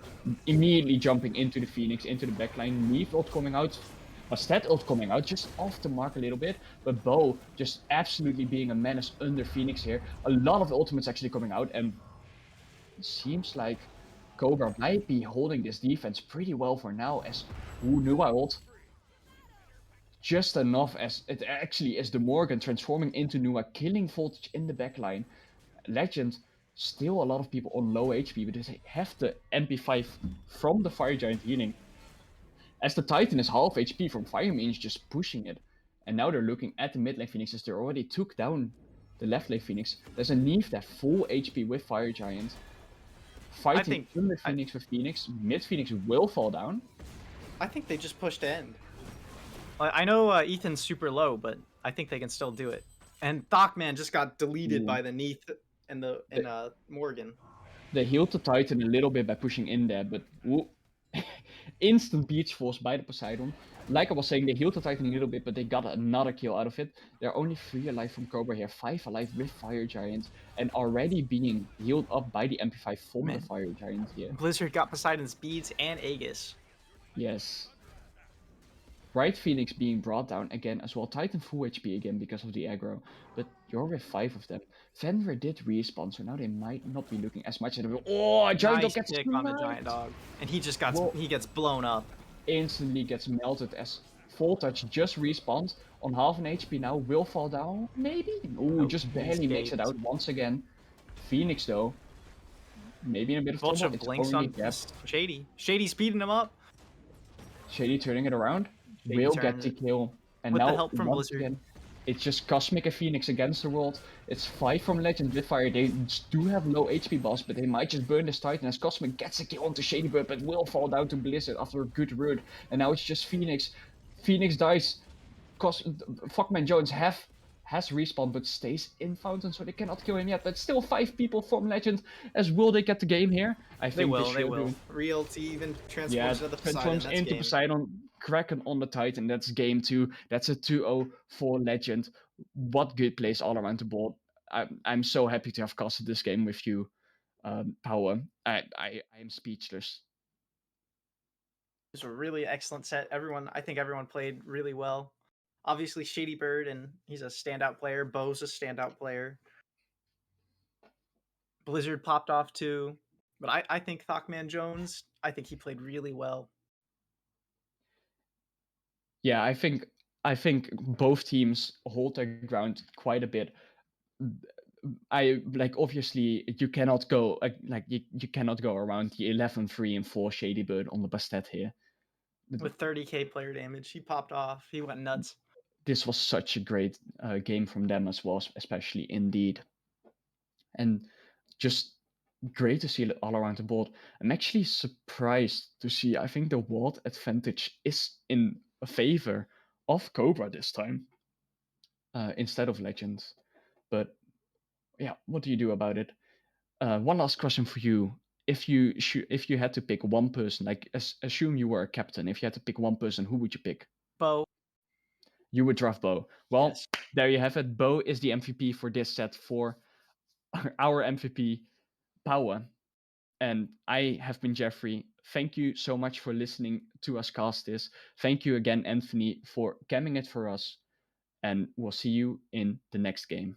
immediately jumping into the Phoenix, into the backline. Neve ult coming out, Bastet ult coming out, just off the mark a little bit. But Beau just absolutely being a menace under Phoenix here. A lot of ultimates actually coming out, and it seems like Cobra might be holding this defense pretty well for now, as Nua ult just enough as it actually is the Morgan transforming into Nua, killing Voltcha in the backline. Legend, still a lot of people on low HP, but they have the MP5 from the Fire Giant healing. As the Titan is half HP from Fire Mage just pushing it. And now they're looking at the mid lane Phoenixes. They already took down the left lane Phoenix. There's a Neve that full HP with Fire Giant. Fighting under Phoenix with Phoenix. Mid Phoenix will fall down. I think they just pushed end. I know Ethan's super low, but I think they can still do it. And ThockMan just got deleted by the Neath and Morgan. They healed the Titan a little bit by pushing in there, but instant beach force by the Poseidon. Like I was saying, they healed the Titan a little bit, but they got another kill out of it. They're only 3 alive from Cobra here, 5 alive with Fire Giant, and already being healed up by the MP5 from the Fire Giant here. Blizzard got Poseidon's beads and Aegis. Yes. Bright Phoenix being brought down again as well. Titan full HP again because of the aggro. But you're with 5 of them. Fenrir did respawn, so now they might not be looking as much at the. Oh, Giant Dog gets kick on the Giant Dog. And he just got he gets blown up. Instantly gets melted as Voltcha just respawned on half an HP now. Will fall down, maybe? Ooh, just barely makes it out once again. Phoenix though, maybe in a bit of Voltcha trouble. blinks on Shady. Shady speeding him up. Shady turning it around. Will get the kill. And with now, the help from once Blizzard. again, it's just Cosmic and Phoenix against the world. It's 5 from Legend with Fire. They do have low HP boss, but they might just burn this Titan as Cosmic gets a kill onto ShadyByrd, but will fall down to Blizzard after a good run. And now it's just Phoenix. Phoenix dies. ThockManJones has respawned, but stays in Fountain, so they cannot kill him yet. But still 5 people from Legend. As will they get the game here? I think they will. Realty even transforms into the Poseidon. Transforms into Poseidon. Kraken on the Titan. That's game 2. That's a 2-0 for Legend. What good plays all around the board. I'm so happy to have casted this game with you, Power. I am speechless. It was a really excellent set. I think everyone played really well. Obviously, ShadyByrd, and he's a standout player. Beau's a standout player. Blizzard popped off too. But I think ThockManJones, I think he played really well. Yeah, I think both teams hold their ground quite a bit. I like obviously you cannot go you cannot go around the 11-3 and 4 ShadyByrd on the Bastet here. With 30k player damage, he popped off. He went nuts. This was such a great game from them as well, especially indeed. And just great to see it all around the board. I'm actually surprised to see, I think the ward advantage is in favor of Cobra this time instead of Legends. But yeah, what do you do about it? One last question for you. If you had to pick one person, like assume you were a captain, if you had to pick one person, who would you pick? Beau. You would draft Beau. Well, yes. There you have it. Beau is the MVP for this set for our MVP, Power. And I have been Jeffrey. Thank you so much for listening to us cast this. Thank you again, Anthony, for camming it for us. And we'll see you in the next game.